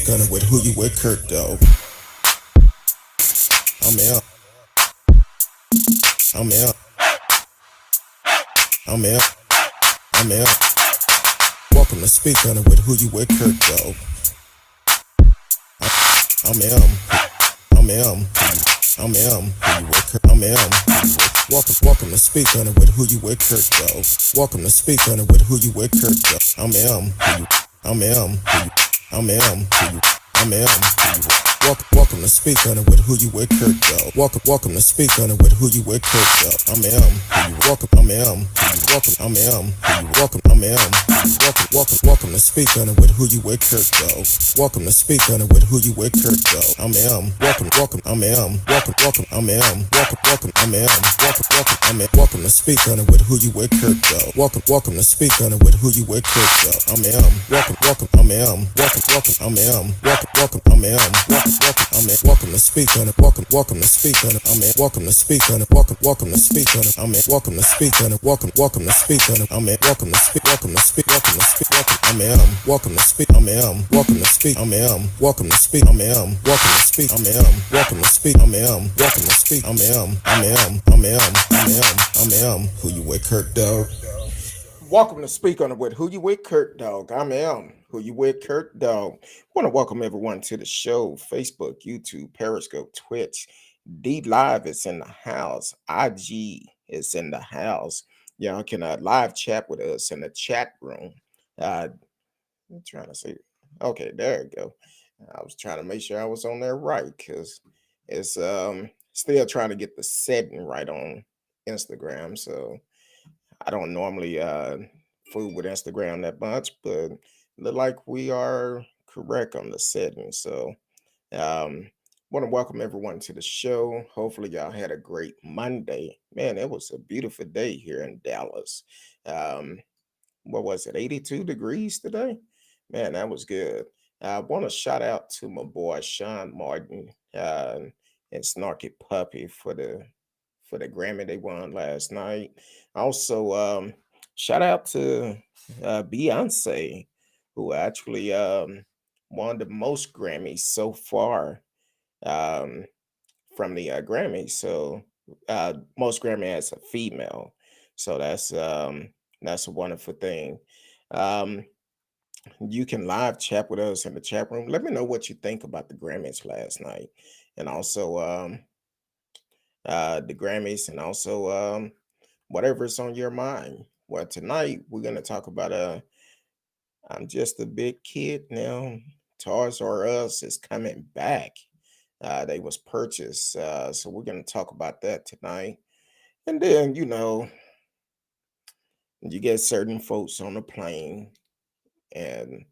Gunner with who you with, Kurt, though. I'm out. I'm out. I'm out. I'm out. Welcome to Speak Gunner with who you with, Kurt, though. I'm out. I'm out. I'm out. Who you with, Kurt? I'm out. Welcome to Speak Gunner with who you with, Kurt, though. Welcome to Speak Gunner with who you with, Kurt, though. I'm out. I'm out. I'm out. I'm out. Welcome to Speak on it with who you with, Kurt, though. Welcome to Speak on it with who you with, Kurt, though. I'm welcome, I'm welcome, I'm welcome, I'm welcome to Speak on it with who you with, Kurt, though. Welcome to Speak on it with who you with, Kurt, though. I'm welcome, I'm welcome, I'm welcome to Speak on it with who you with, Kurt, though. Welcome to Speak on it with who you with, Kurt, though. I'm welcome, I'm welcome, I'm welcome to Speak on it. Welcome to Speak on it. Welcome to Speak on it. Welcome to Speak on it. Welcome to Speak on it. Welcome to Speak on it. Welcome to Speak. Welcome to Speak. Welcome to Speak. Welcome to Speak. Welcome to Speak. Welcome to Speak. Welcome to Speak. Welcome to Speak. Welcome to Speak. Who you with, Kurt, dog? Welcome to Speak on it with who you with, Kurt, dog. I'm who you with, Kurt, dog. Want to welcome everyone to the show. Facebook, YouTube, Periscope, Twitch. D Live is in the house. IG is in the house. Y'all can live chat with us in the chat room. I'm trying to say, okay, there you go. I was trying to make sure I was on there right because it's still trying to get the setting right on Instagram. So I don't normally fool with Instagram that much, but look like we are correct on the settings. So want to welcome everyone to the show. Hopefully y'all had a great Monday. Man, it was a beautiful day here in Dallas. What was it, 82 degrees today? Man, that was good. I want to shout out to my boy Sean Martin and Snarky Puppy for the Grammy they won last night. Also, shout out to Beyonce, who actually won the most Grammys so far um, from the Grammys. So most Grammy as a female. So that's a wonderful thing. Um, you can live chat with us in the chat room. Let me know what you think about the Grammys last night, and also the Grammys, and also whatever's on your mind. Well, tonight we're gonna talk about I'm just a big kid now. Toys R Us is coming back. They was purchased, so we're gonna talk about that tonight. And then you get certain folks on the plane, and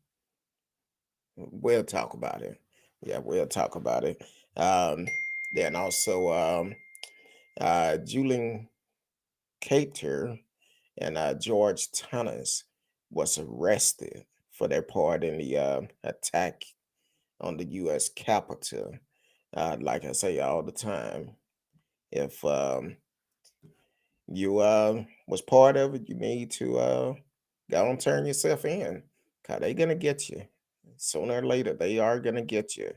we'll talk about it. Yeah, we'll talk about it. Um, then also Julian Khater and George Tanios was arrested for their part in the attack on the U.S. Capitol. Like I say all the time, if you was part of it, you need to go and turn yourself in, cause they gonna get you sooner or later. They are gonna get you.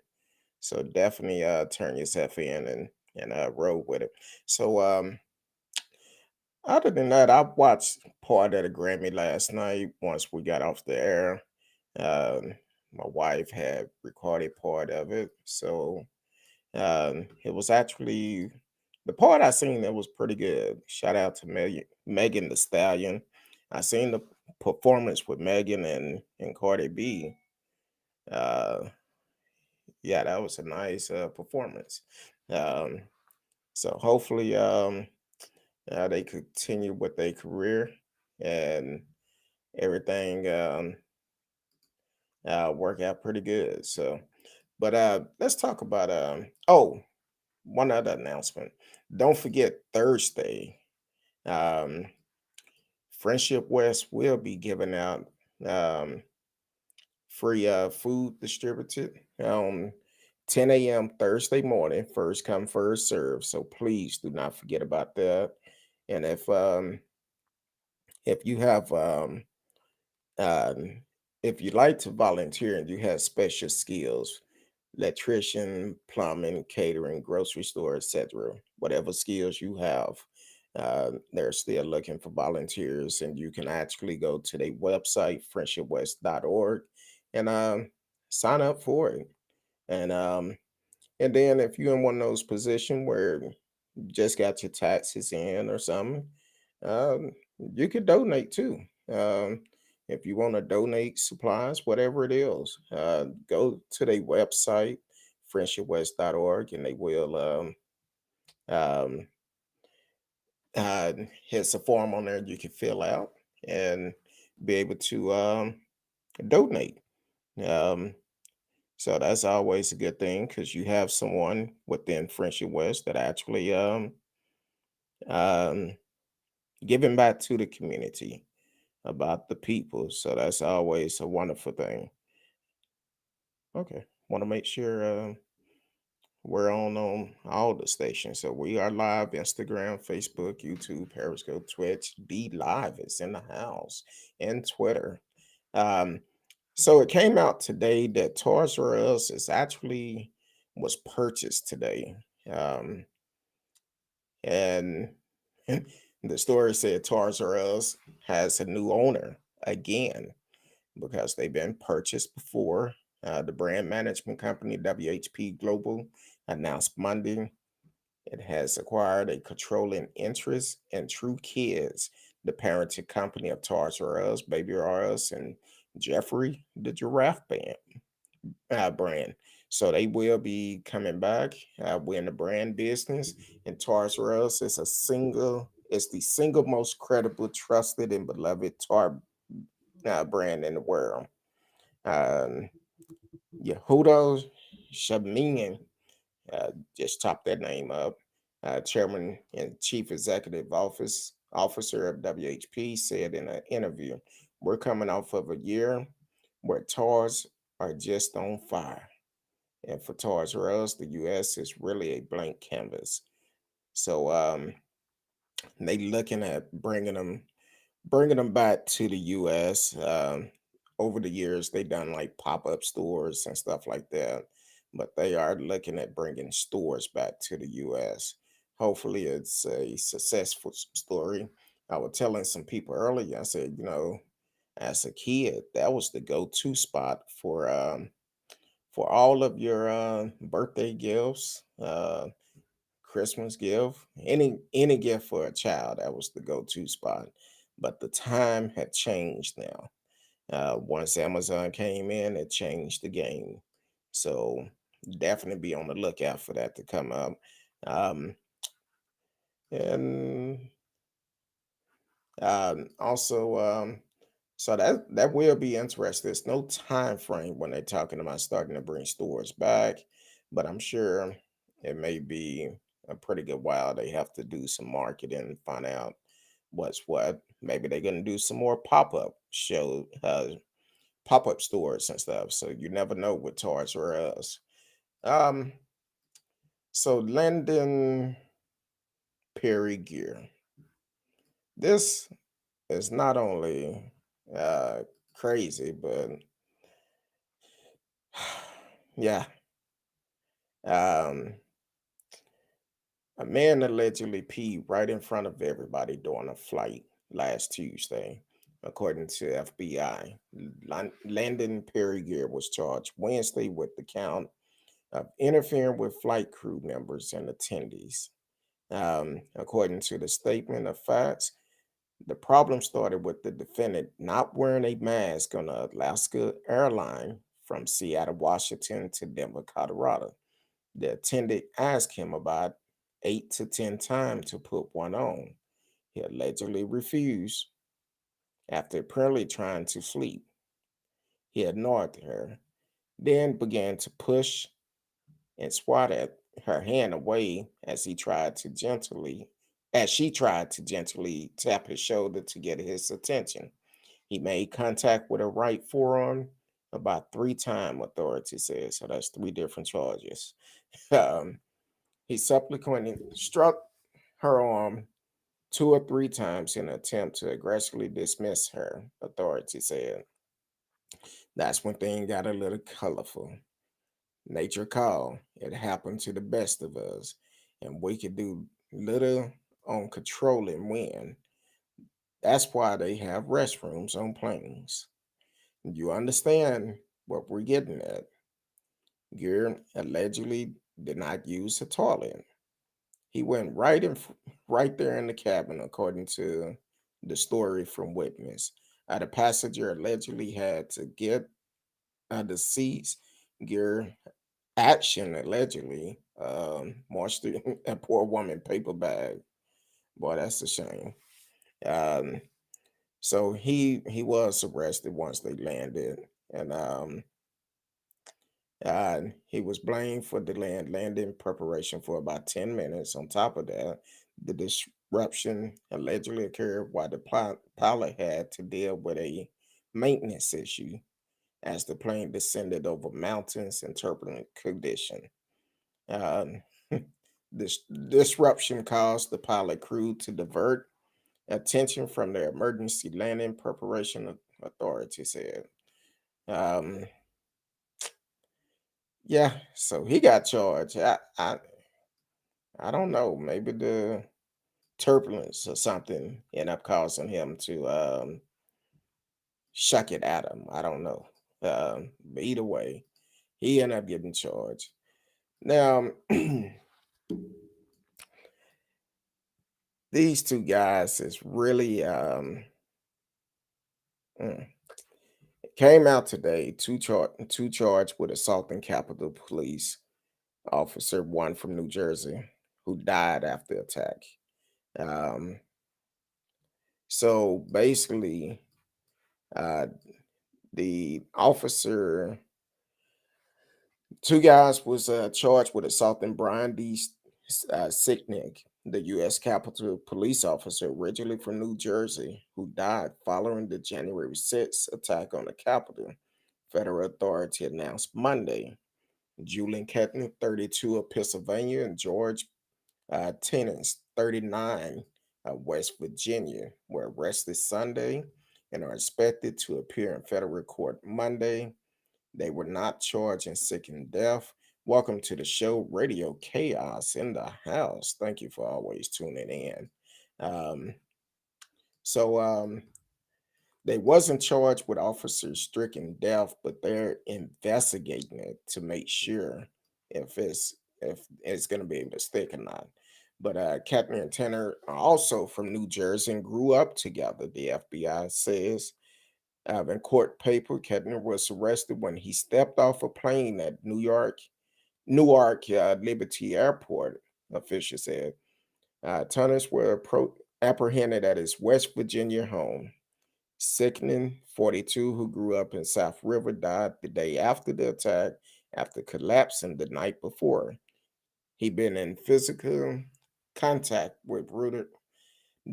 So definitely turn yourself in and roll with it. So other than that, I watched part of the Grammy last night once we got off the air. My wife had recorded part of it. So it was actually the part I seen that was pretty good. Shout out to Megan the Stallion. I seen the performance with Megan and Cardi B. Uh, yeah, that was a nice performance. Um, so hopefully they continue with their career and everything work out pretty good. So, but let's talk about one other announcement. Don't forget Thursday, um, Friendship West will be giving out um, free food distributed 10 a.m. Thursday morning, first come, first serve. So please do not forget about that. And if you have um, if you like to volunteer and you have special skills, electrician, plumbing, catering, grocery store, etc., whatever skills you have, they're still looking for volunteers, and you can actually go to their website, friendshipwest.org, and sign up for it. And and then if you're in one of those positions where you just got your taxes in or something, um, you could donate too. Um, if you want to donate supplies, whatever it is, go to their website, friendshipwest.org, and they will um, uh, here's a form on there you can fill out and be able to donate. Um, so that's always a good thing because you have someone within Friendship West that actually um, giving back to the community about the people. So that's always a wonderful thing. Okay, want to make sure we're on all the stations. So we are live: Instagram, Facebook, YouTube, Periscope, Twitch. D Live is in the house, and Twitter. Um, so it came out today that Toys R Us is actually was purchased today. Um, and the story said Toys R Us has a new owner again because they've been purchased before. The brand management company WHP Global announced Monday it has acquired a controlling interest in True Kids, the parenting company of Toys R Us, Baby R Us, and Jeffrey the Giraffe brand. So they will be coming back. We're in the brand business, and Toys R Us is it's the single most credible, trusted, and beloved toy brand in the world. Um, Yehuda Shamin just chopped that name up. Chairman and Chief Executive Officer of WHP said in an interview, "We're coming off of a year where toys are just on fire, and for Toys R Us, the U.S. is really a blank canvas. So they looking at bringing them back to the U.S. Over the years, they done like pop up stores and stuff like that, but they are looking at bringing stores back to the U.S. Hopefully, it's a successful story. I was telling some people earlier. I said, as a kid, that was the go-to spot for all of your birthday gifts. Christmas gift, any gift for a child, that was the go-to spot. But the time had changed now. Once Amazon came in, it changed the game. So definitely be on the lookout for that to come up. Um, and also, so that will be interesting. There's no time frame when they're talking about starting to bring stores back, but I'm sure it may be a pretty good while. They have to do some marketing and find out what's what. Maybe they're gonna do some more pop up stores and stuff. So you never know with Toys R Us. Um, so Landon Perry Gear. This is not only crazy, but yeah. Um, a man allegedly peed right in front of everybody during a flight last Tuesday, according to FBI. Landon Perrier was charged Wednesday with the count of interfering with flight crew members and attendees. According to the statement of facts, the problem started with the defendant not wearing a mask on an Alaska airline from Seattle, Washington to Denver, Colorado. The attendant asked him about 8 to 10 times to put one on. He allegedly refused after apparently trying to sleep. He ignored her, then began to push and swat at her hand away as she tried to gently tap his shoulder to get his attention. He made contact with her right forearm about 3 times, authorities said. So that's three different charges. Um, he subsequently struck her arm 2 or 3 times in an attempt to aggressively dismiss her, authorities said. That's when things got a little colorful. Nature called. It happened to the best of us, and we could do little on controlling when. That's why they have restrooms on planes. You understand what we're getting at. Gear allegedly did not use the toilet. He went right there in the cabin, according to the story from witness. The passenger allegedly had to get the seats. Gear action allegedly marched a poor woman paper bag. Boy, that's a shame. Um, so he was arrested once they landed, and he was blamed for the landing preparation for about 10 minutes. On top of that, the disruption allegedly occurred while the pilot had to deal with a maintenance issue as the plane descended over mountains in turbulent condition. Um, this disruption caused the pilot crew to divert attention from their emergency landing preparation, authority said. Um, yeah, so he got charged. I don't know. Maybe the turbulence or something ended up causing him to shuck it at him. I don't know. But either way, he ended up getting charged. Now, these two guys is really mm, came out today, two charged with assaulting Capitol Police officer, one from New Jersey, who died after attack. Um, so basically, uh, the officer, two guys was charged with assaulting Brian D. Sicknick, the U.S. Capitol Police officer originally from New Jersey, who died following the January 6th attack on the Capitol. Federal authority announced Monday. Julian Khater, 32 of Pennsylvania, and George Tanios, 39 of West Virginia, were arrested Sunday and are expected to appear in federal court Monday. They were not charged in sick and death. Welcome to the show, Radio Chaos in the house. Thank you for always tuning in. Um, so they wasn't charged with officers stricken death, but they're investigating it to make sure if it's going to be able to stick or not. But Captain and Tanner are also from New Jersey and grew up together. The FBI says in court paper, Kettner was arrested when he stepped off a plane at Newark Liberty Airport. Officials said Tunners were apprehended at his West Virginia home. Sicknick, 42, who grew up in South River, died the day after the attack after collapsing the night before. He'd been in physical contact with Reuter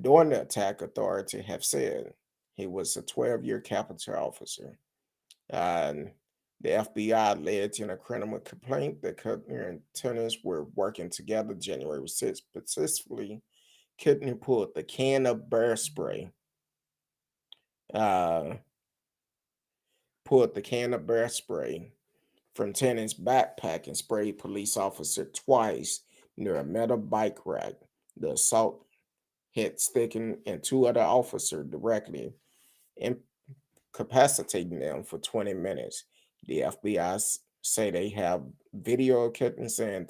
during the attack, authority have said. He was a 12-year Capitol officer. And the FBI alleged in a criminal complaint that Kuttner and Tunners were working together January 6th. Specifically, Kuttner pulled the can of bear spray uh, from Tennant's backpack and sprayed police officer twice near a metal bike rack. The assault hit Sticken and two other officers directly, incapacitating them for 20 minutes. The FBI say they have video of Kitten saying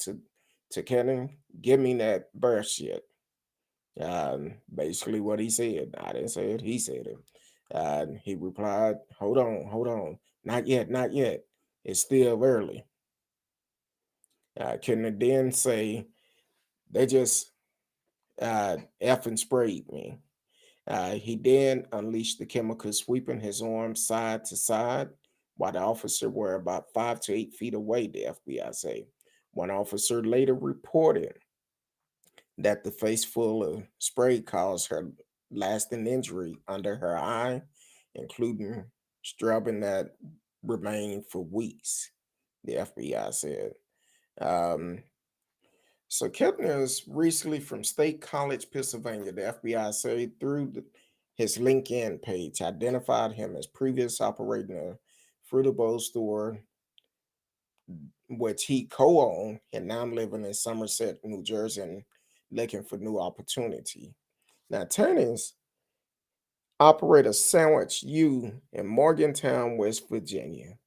to Kitten, "Give me that bear shit." Basically what he said. I didn't say it, he said it. He replied, hold on, not yet, not yet. It's still early." Can then say they just effing sprayed me. He then unleashed the chemical, sweeping his arms side to side, while the officer were about 5 to 8 feet away, the FBI say. One officer later reported that the face full of spray caused her lasting injury under her eye, including strubbing that remained for weeks, the FBI said. Um, so Kepner is recently from State College, Pennsylvania. The FBI said through his LinkedIn page identified him as previous operating Fruity Bowl store, which he co-owned, and now I'm living in Somerset, New Jersey, and looking for new opportunity. Now, Tanios operate a Sandwich U in Morgantown, West Virginia,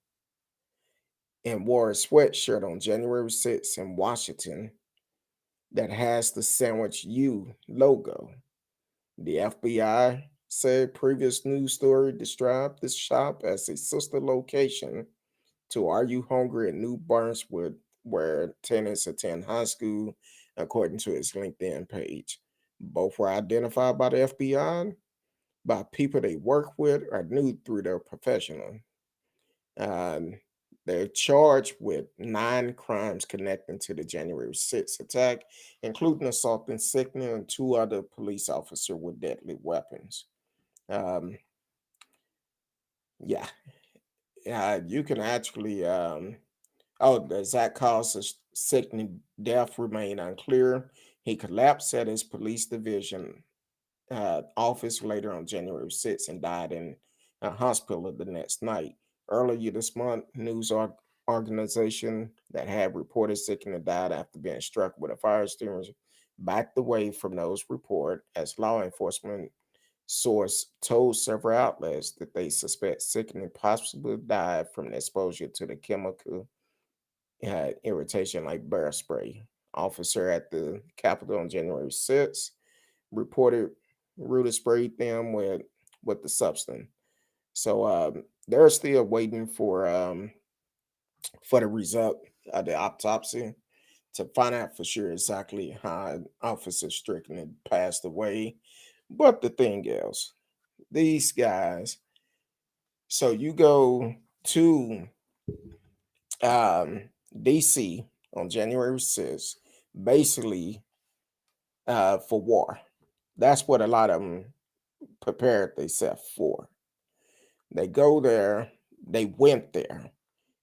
and wore a sweatshirt on January 6th in Washington that has the Sandwich U logo. The FBI said previous news story described this shop as a sister location to Are You Hungry in New Barneswood, where tenants attend high school, according to his LinkedIn page. Both were identified by the FBI by people they work with or knew through their professional. Um, they're charged with 9 crimes connecting to the January 6th attack, including assaulting Sicknick and 2 other police officers with deadly weapons. Um, yeah, you can actually. The exact cause of Sicknick death remain unclear. He collapsed at his police division office later on January 6th and died in a hospital the next night. Earlier this month, organization that had reported Sicknick died after being struck with a fire extinguisher backed away from those reports as law enforcement source told several outlets that they suspect Sicknick possibly died from the exposure to the chemical irritation like bear spray. Officer at the Capitol on January 6th reported Ruta sprayed them with the substance. So they're still waiting for the result of the autopsy to find out for sure exactly how Officer Strickland passed away. But the thing is, these guys, so you go to um, DC on January 6th, basically for war. That's what a lot of them prepared themselves for. They go there, they went there,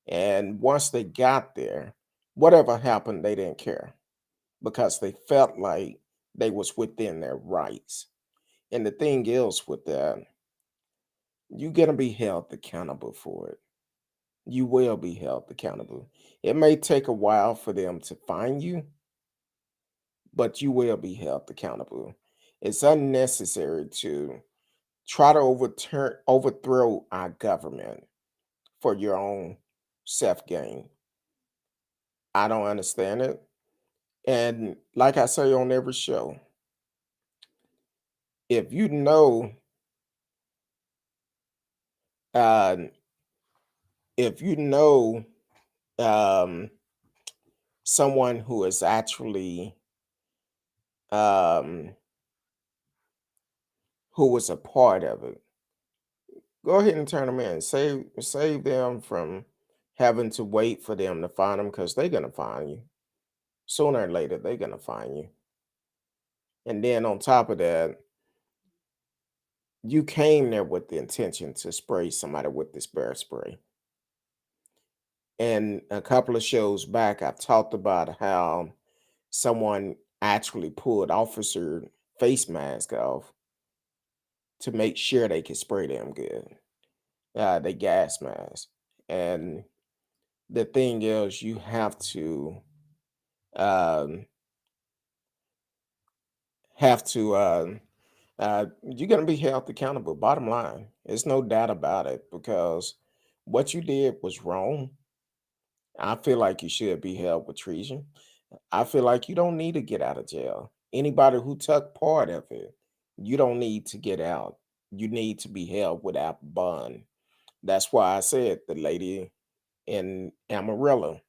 and once they got there, whatever happened, they didn't care because they felt like they was within their rights. And the thing is with that, you're gonna be held accountable for it. You will be held accountable. It may take a while for them to find you, but you will be held accountable. It's unnecessary to try to overthrow our government for your own self gain. I don't understand it. And like I say on every show, if you know, uh, if you know um, someone who is actually um, who was a part of it, go ahead and turn them in. Save them from having to wait for them to find them because they're gonna find you sooner or later. They're gonna find you, and then on top of that, you came there with the intention to spray somebody with this bear spray. And a couple of shows back, I've talked about how someone actually pulled officer face mask off to make sure they could spray them good. They gas mask. And the thing is, you um, have to you're gonna be held accountable. Bottom line, there's no doubt about it because what you did was wrong. I feel like you should be held with treason. I feel like you don't need to get out of jail. Anybody who took part of it, you don't need to get out. You need to be held without bond. That's why I said the lady in Amarillo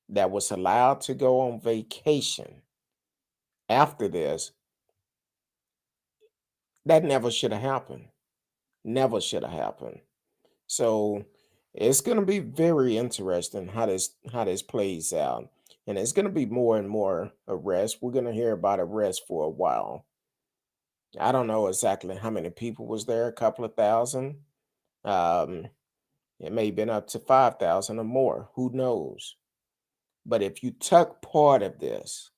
that was allowed to go on vacation after this, that never should have happened. Never should have happened. So it's going to be very interesting how this plays out, and it's going to be more and more arrests. We're going to hear about arrests for a while. I don't know exactly how many people was there. A couple of thousand. Um, it may have been up to 5,000 or more. Who knows? But if you took part of this,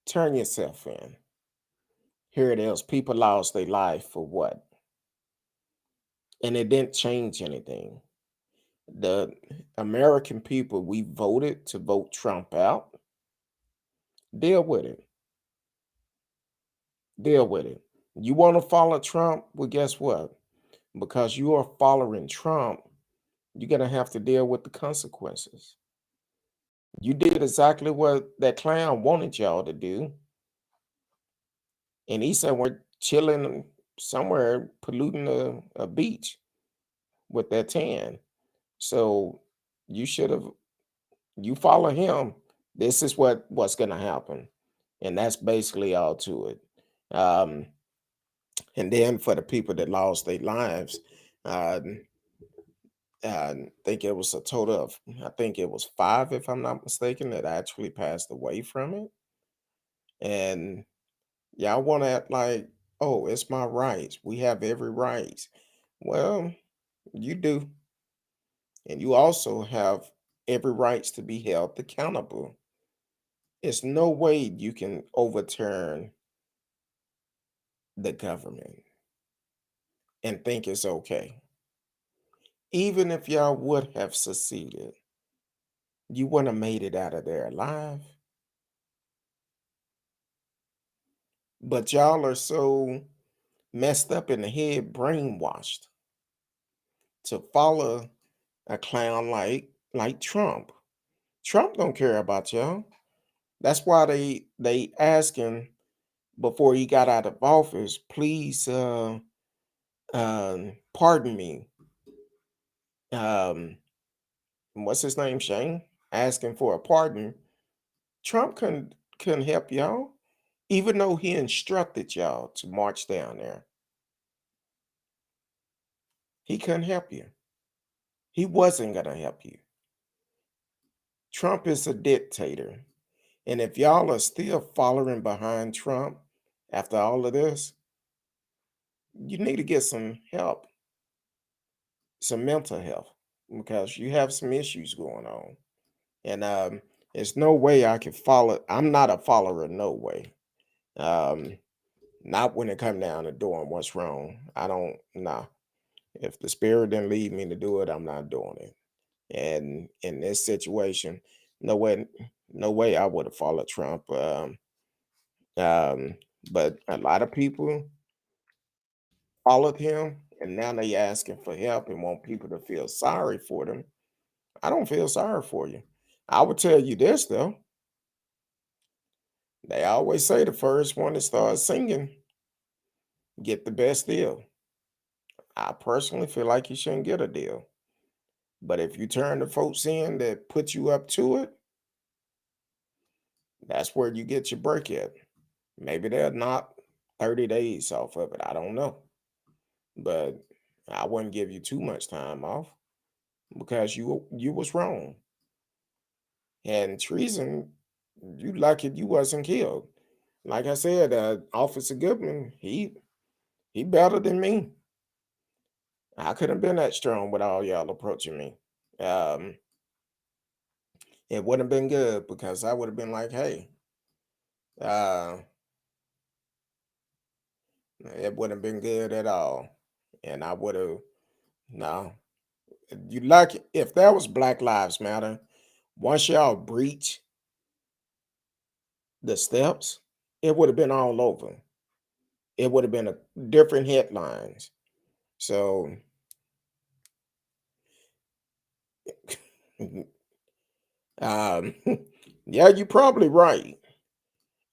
turn yourself in. Here it is. People lost their life for what? and it didn't change anything. The American people, we voted to vote Trump out. Deal with it. Deal with it. You want to follow Trump? Well, guess what? Because you are following Trump, you're going to have to deal with the consequences. You did exactly what that clown wanted y'all to do. And he's somewhere chilling somewhere, polluting a beach with that tan. So you should have, you follow him. This is what's going to happen. And that's basically all to it. Um, and then for the people that lost their lives, uh, I think it was a total of, I think it was five, if I'm not mistaken, that actually passed away from it. And y'all want to act like, oh, it's my rights. We have every right. Well, you do. And you also have every rights to be held accountable. There's no way you can overturn the government and think it's okay. Even if y'all would have succeeded, you wouldn't have made it out of there alive. But y'all are so messed up in the head, brainwashed to follow a clown like Trump. Trump don't care about y'all. That's why they ask him before he got out of office, please pardon me. Um, what's his name? Shane asking for a pardon. Trump couldn't help y'all, even though he instructed y'all to march down there. He couldn't help you. He wasn't gonna help you. Trump is a dictator. And if y'all are still following behind Trump after all of this, you need to get some help, some mental health, because you have some issues going on. And there's no way I can follow. I'm not a follower, no way. Um, not when it come down to doing what's wrong. I don't, nah. If the spirit didn't lead me to do it, I'm not doing it. And in this situation, no way, no way I would have followed Trump. Um, but a lot of people followed him, and now they asking for help and want people to feel sorry for them. I don't feel sorry for you. I would tell you this though. They always say the first one that starts singing get the best deal. I personally feel like you shouldn't get a deal. But if you turn the folks in that put you up to it, that's where you get your break at. Maybe they're not 30 days off of it. I don't know. But I wouldn't give you too much time off because you was wrong. And treason, you lucky you wasn't killed. Like I said, Officer Goodman, he better than me. I couldn't have been that strong with all y'all approaching me. Um, it wouldn't have been good because I would have been like, hey, uh, it wouldn't have been good at all. And I would have, no, you lucky if that was Black Lives Matter, once y'all breach the steps, it would have been all over. It would have been a different headlines. So um, yeah, you're probably right.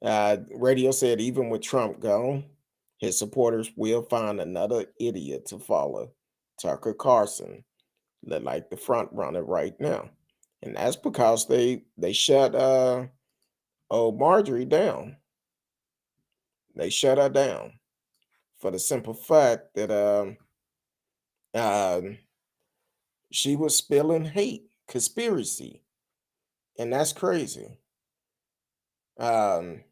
Radio said even with Trump gone, his supporters will find another idiot to follow. Tucker Carlson, like the front runner right now, and that's because they shut Marjorie down. They shut her down for the simple fact that um, she was spilling hate, conspiracy, and that's crazy. Um,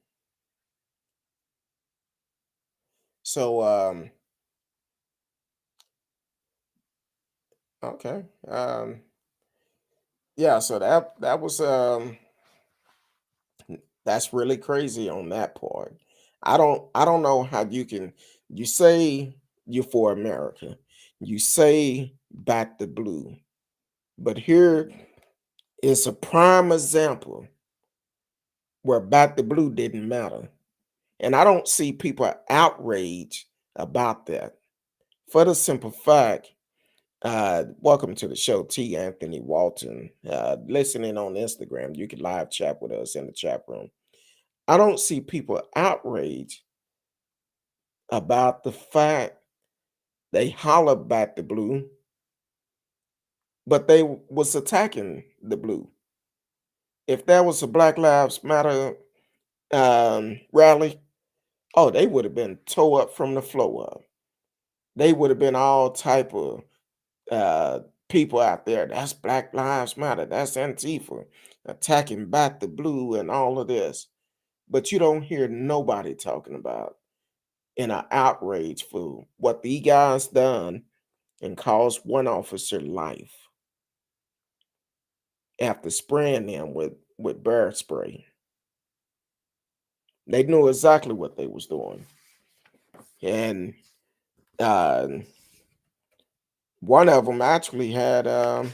so okay, yeah. So that was that's really crazy on that part. I don't know how you can you say you're for America. You say back the blue, but here is a prime example where back the blue didn't matter. And I don't see people outraged about that for the simple fact. Welcome to the show, T. Anthony Walton. Listening on Instagram, you can live chat with us in the chat room. I don't see people outraged about the fact they hollered back the blue, but they was attacking the blue. If there was a Black Lives Matter rally, oh, they would have been tore up from the floor up. They would have been all type of uh, people out there. That's Black Lives Matter. That's Antifa attacking back the blue and all of this. But you don't hear nobody talking about in an outrage for what the guys done and caused one officer life after spraying them with bear spray. They knew exactly what they was doing. And uh, one of them actually had a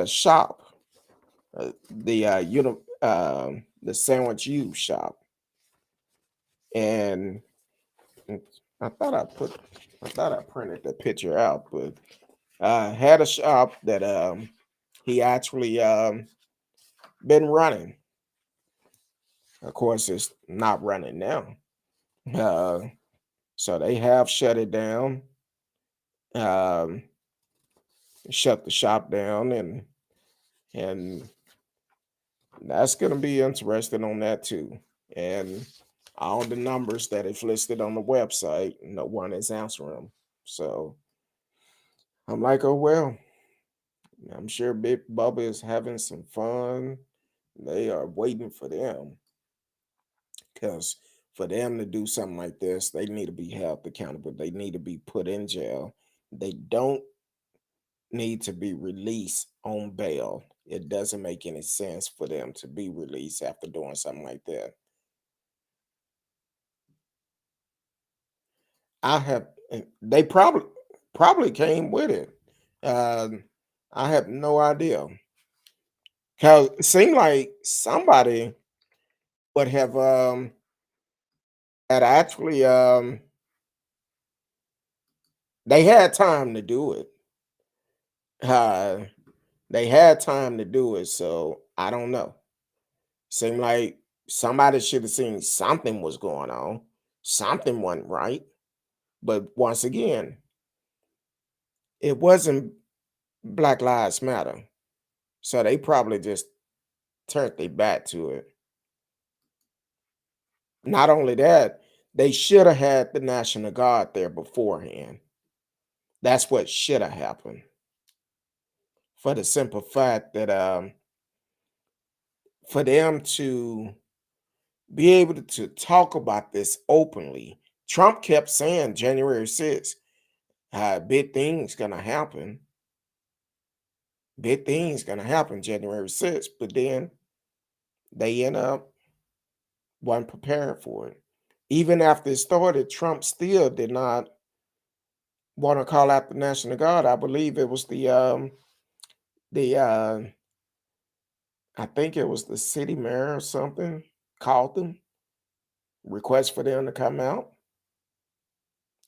shop, the Sandwich U shop, and I thought I printed the picture out, but had a shop that he actually been running. Of course, it's not running now, uh, so they have shut it down, um, shut the shop down, and that's going to be interesting on that too. And all the numbers that is listed on the website, no one is answering them. So I'm like, oh well. I'm sure Big Bubba is having some fun. They are waiting for them because for them to do something like this, they need to be held accountable. They need to be put in jail. They don't need to be released on bail. It doesn't make any sense for them to be released after doing something like that. I have they probably came with it. Um, I have no idea. Cause it seemed like somebody would have had actually they had time to do it. Uh they had time to do it, so I don't know. Seemed like somebody should have seen something was going on. Something wasn't right. But once again, it wasn't Black Lives Matter. So they probably just turned their back to it. Not only that, they should have had the National Guard there beforehand. That's what should have happened. For the simple fact that for them to be able to talk about this openly, Trump kept saying January 6th, big things gonna happen. Big things gonna happen January 6th, but then they end up weren't prepared for it. Even after it started, Trump still did not want to call out the National Guard. I believe it was the I think it was the city mayor or something called them, request for them to come out.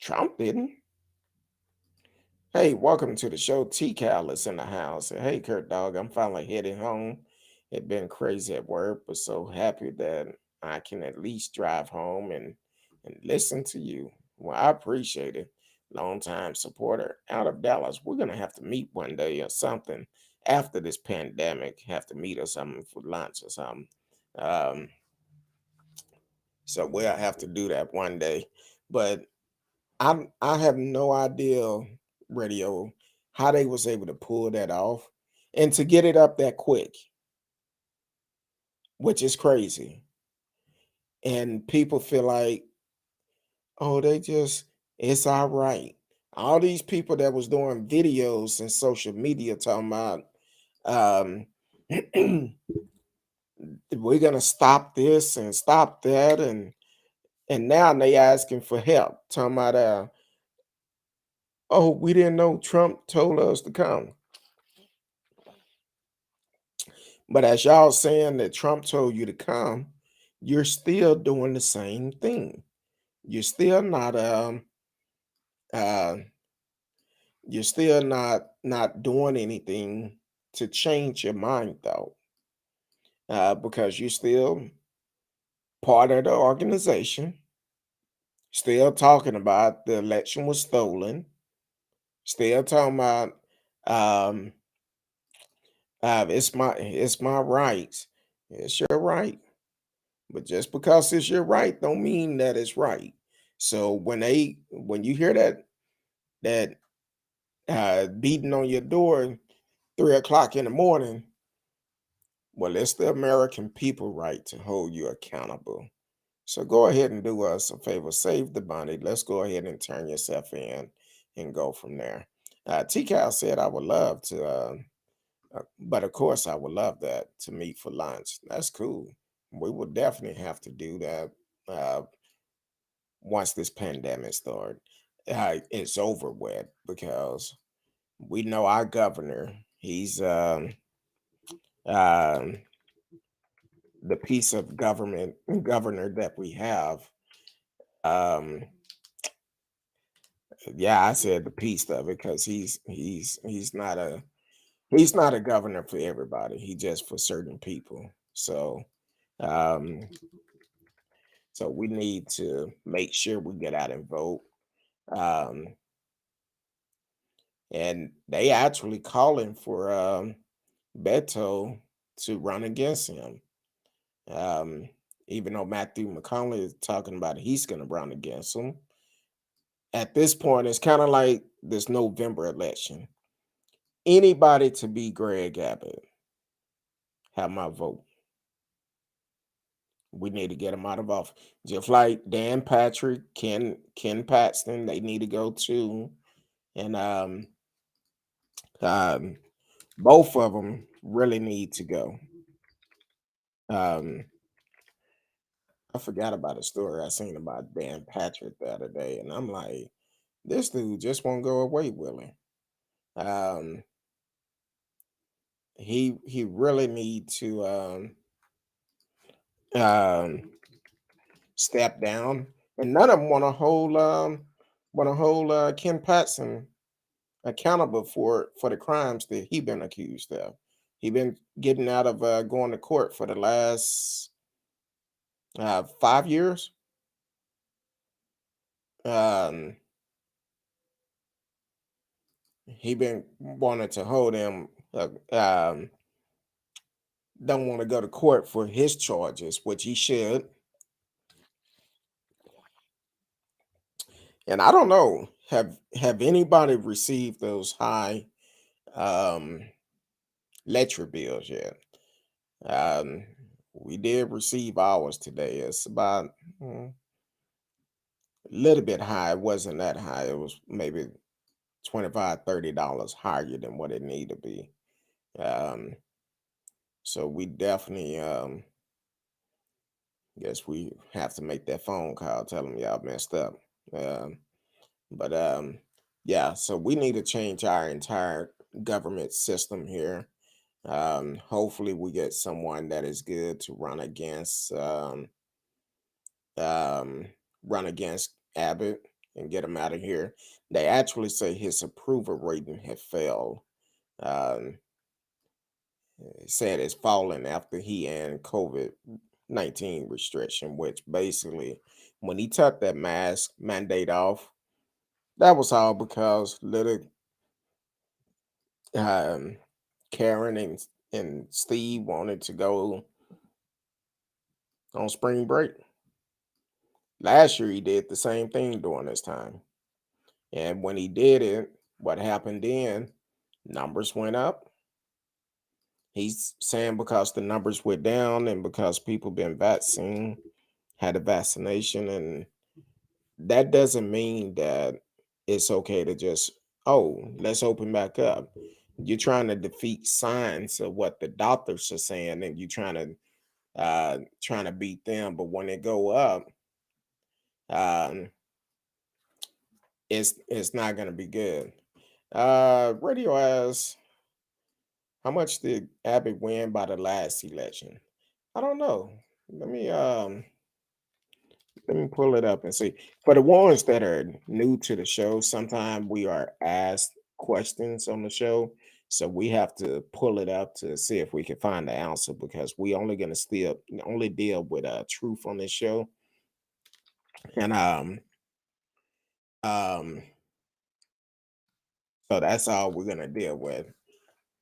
Trump didn't. Hey, welcome to the show. T Cal is in the house. Hey, Kurt Dog, I'm finally heading home. It's been crazy at work, but so happy that I can at least drive home and listen to you. Well, I appreciate it. Long time supporter out of Dallas. We're gonna have to meet one day or something after this pandemic. Have to meet or something for lunch or something. Um, so we'll have to do that one day. But I have no idea, radio, how they was able to pull that off and to get it up that quick, which is crazy. And people feel like, oh, they just it's all right. All these people that was doing videos and social media talking about um we're gonna stop this and stop that and now they asking for help, talking about Oh, we didn't know Trump told us to come. But as y'all saying that Trump told you to come, you're still doing the same thing. You're still not uh you're still not doing anything to change your mind though. Because you're still part of the organization, still talking about the election was stolen, still talking about um it's my rights. It's your right. But just because it's your right don't mean that it's right. So when you hear that beating on your door 3 o'clock in the morning, well, it's the American people right to hold you accountable. So go ahead and do us a favor, save the money. Let's go ahead and turn yourself in and go from there. T-Cal said I would love to, but of course I would love that to meet for lunch. That's cool. We will definitely have to do that uh, once this pandemic starts. It's over with because we know our governor. He's um, the piece of governor that we have. Um, yeah, I said the piece of it because he's not a governor for everybody. He just for certain people. Um, so we need to make sure we get out and vote. Um, and they actually calling for Beto to run against him. Um, even though Matthew McConaughey is talking about he's going to run against him. At this point, it's kind of like this November election. Anybody to be Greg Abbott, have my vote. We need to get him out of office. Just like Dan Patrick, Ken Paxton, they need to go too. And um, both of them really need to go. Um, I forgot about a story I seen about Dan Patrick the other day, and I'm like, this dude just won't go away, Willie. Um, he really need to um step down, and none of them want to hold Ken Paxton accountable for the crimes that he been accused of. He been getting out of going to court for the last 5 years. Um, he been wanting to hold him. Don't want to go to court for his charges, which he should. And I don't know, have anybody received those high um, electric bills yet? Um, we did receive ours today. It's about a little bit high. It wasn't that high. It was maybe 25, $30 higher than what it need to be. Um, so we definitely guess we have to make that phone call, tell them y'all messed up. Um, but yeah, so we need to change our entire government system here. Hopefully we get someone that is good to um, run against Abbott and get him out of here. They actually say his approval rating had failed. Um, said it's fallen after he and COVID-19 restriction, which basically, when he took that mask mandate off, that was all because little um, Karen and Steve wanted to go on spring break. Last year, he did the same thing during this time. And when he did it, what happened then? Numbers went up. He's saying because the numbers went down and because people been vaccinated, had a vaccination, and that doesn't mean that it's okay to just, oh, let's open back up. You're trying to defeat science of what the doctors are saying, and you're trying to beat them. But when they go up, um, it's not gonna be good. Radio asks, how much did Abbott win by the last election? I don't know. Let me um let me pull it up and see. For the ones that are new to the show, sometimes we are asked questions on the show. So we have to pull it up to see if we can find the answer because we only gonna still only deal with truth on this show. And um so that's all we're gonna deal with.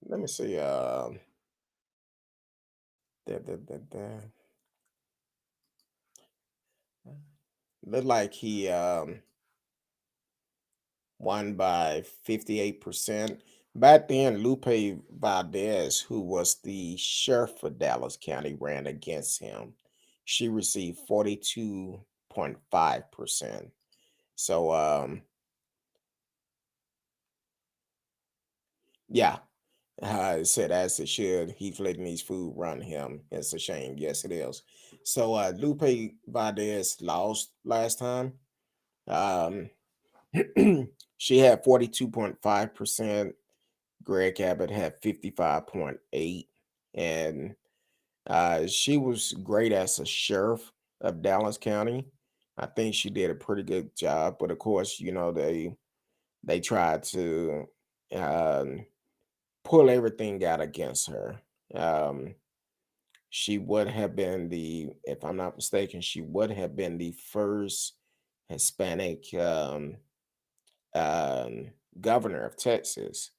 Let me see. Da, da, da, da. Look like he won by 58%. Back then, Lupe Valdez, who was the sheriff for Dallas County, ran against him. She received 42.5%. So, yeah, I said as it should. He's letting these food run him. It's a shame. Yes, it is. So, Lupe Valdez lost last time. Um, she had 42.5%. Greg Abbott had 55.8, and she was great as a sheriff of Dallas County. I think she did a pretty good job, but of course, they tried to um, pull everything out against her. Um, she would have been if I'm not mistaken, she would have been the first Hispanic um, governor of Texas.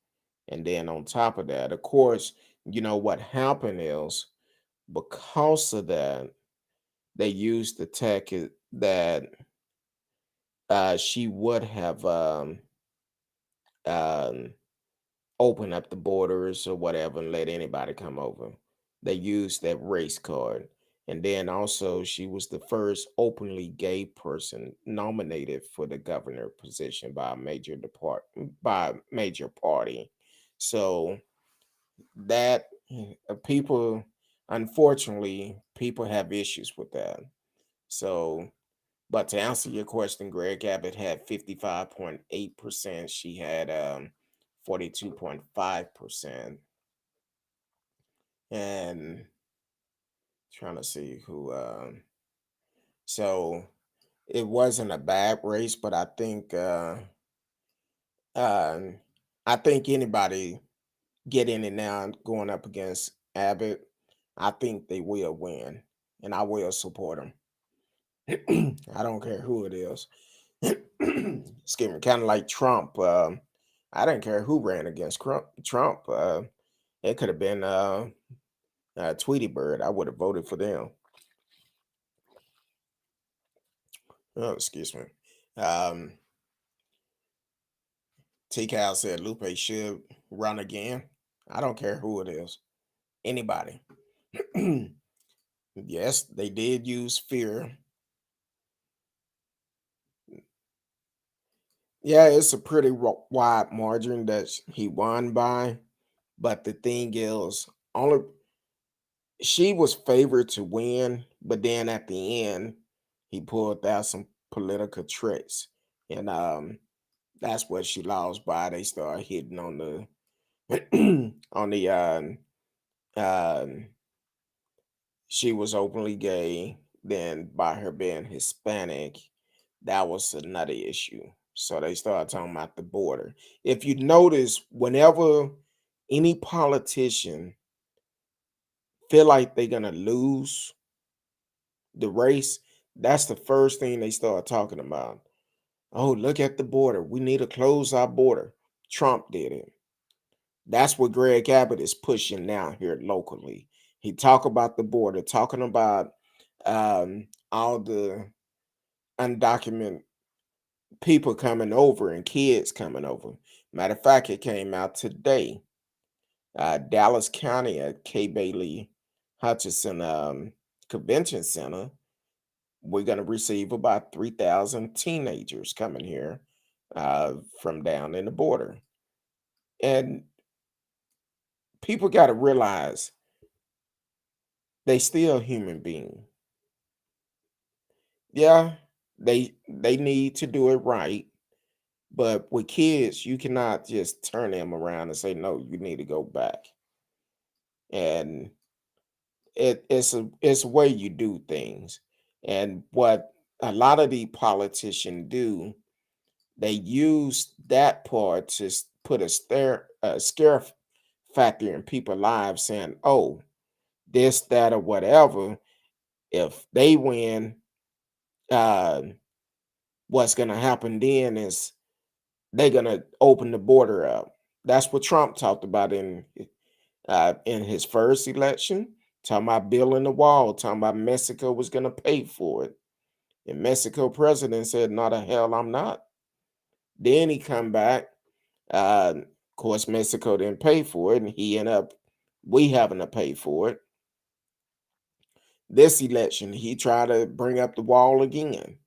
And then on top of that, of course, what happened is because of that, they used the that she would have um, opened up the borders or whatever and let anybody come over. They used that race card. And then also, she was the first openly gay person nominated for the governor position by a major party. So that people unfortunately people have issues with that. So but to answer your question, Greg Abbott had 55.8%. She had 42.5%. And trying to see who so it wasn't a bad race, but um I think anybody get in it now going up against Abbott, I think they will win, and I will support them. I don't care who it is. Excuse me, kind of like Trump. I didn't care who ran against Trump. It could have been Tweety Bird. I would have voted for them. Oh, excuse me. Um, T. Cal said Lupe should run again. I don't care who it is. Anybody. Yes, they did use fear. Yeah, it's a pretty wide margin that he won by. But the thing is, only she was favored to win, but then at the end, he pulled out some political tricks, and that's what she lost by. They started hitting on the on the um, she was openly gay. Then by her being Hispanic, that was another issue. So they started talking about the border. If you notice, whenever any politician feel like they're gonna lose the race, that's the first thing they start talking about. Oh, look at the border. We need to close our border. Trump did it. That's what Greg Abbott is pushing now here locally. He talk about the border, talking about all the undocumented people coming over and kids coming over. Matter of fact, it came out today. Dallas County at K. Bailey Hutchinson Convention Center, we're going to receive about 3,000 teenagers coming here from down in the border. And people got to realize they still human being. Yeah, they need to do it right, But with kids, you cannot just turn them around and say, no, you need to go back. And it's a way you do things. And what a lot of the politicians do, they use that part to put scare factor in people's lives, saying, oh, this, that, or whatever. If they win, uh, what's going to happen then is they're going to open the border up. That's what Trump talked about in his first election, talking about building the wall, talking about Mexico was going to pay for it. And Mexico president said, "No, the hell, I'm not." Then he come back. Of course, Mexico didn't pay for it, and he ended up we having to pay for it. This election, he tried to bring up the wall again,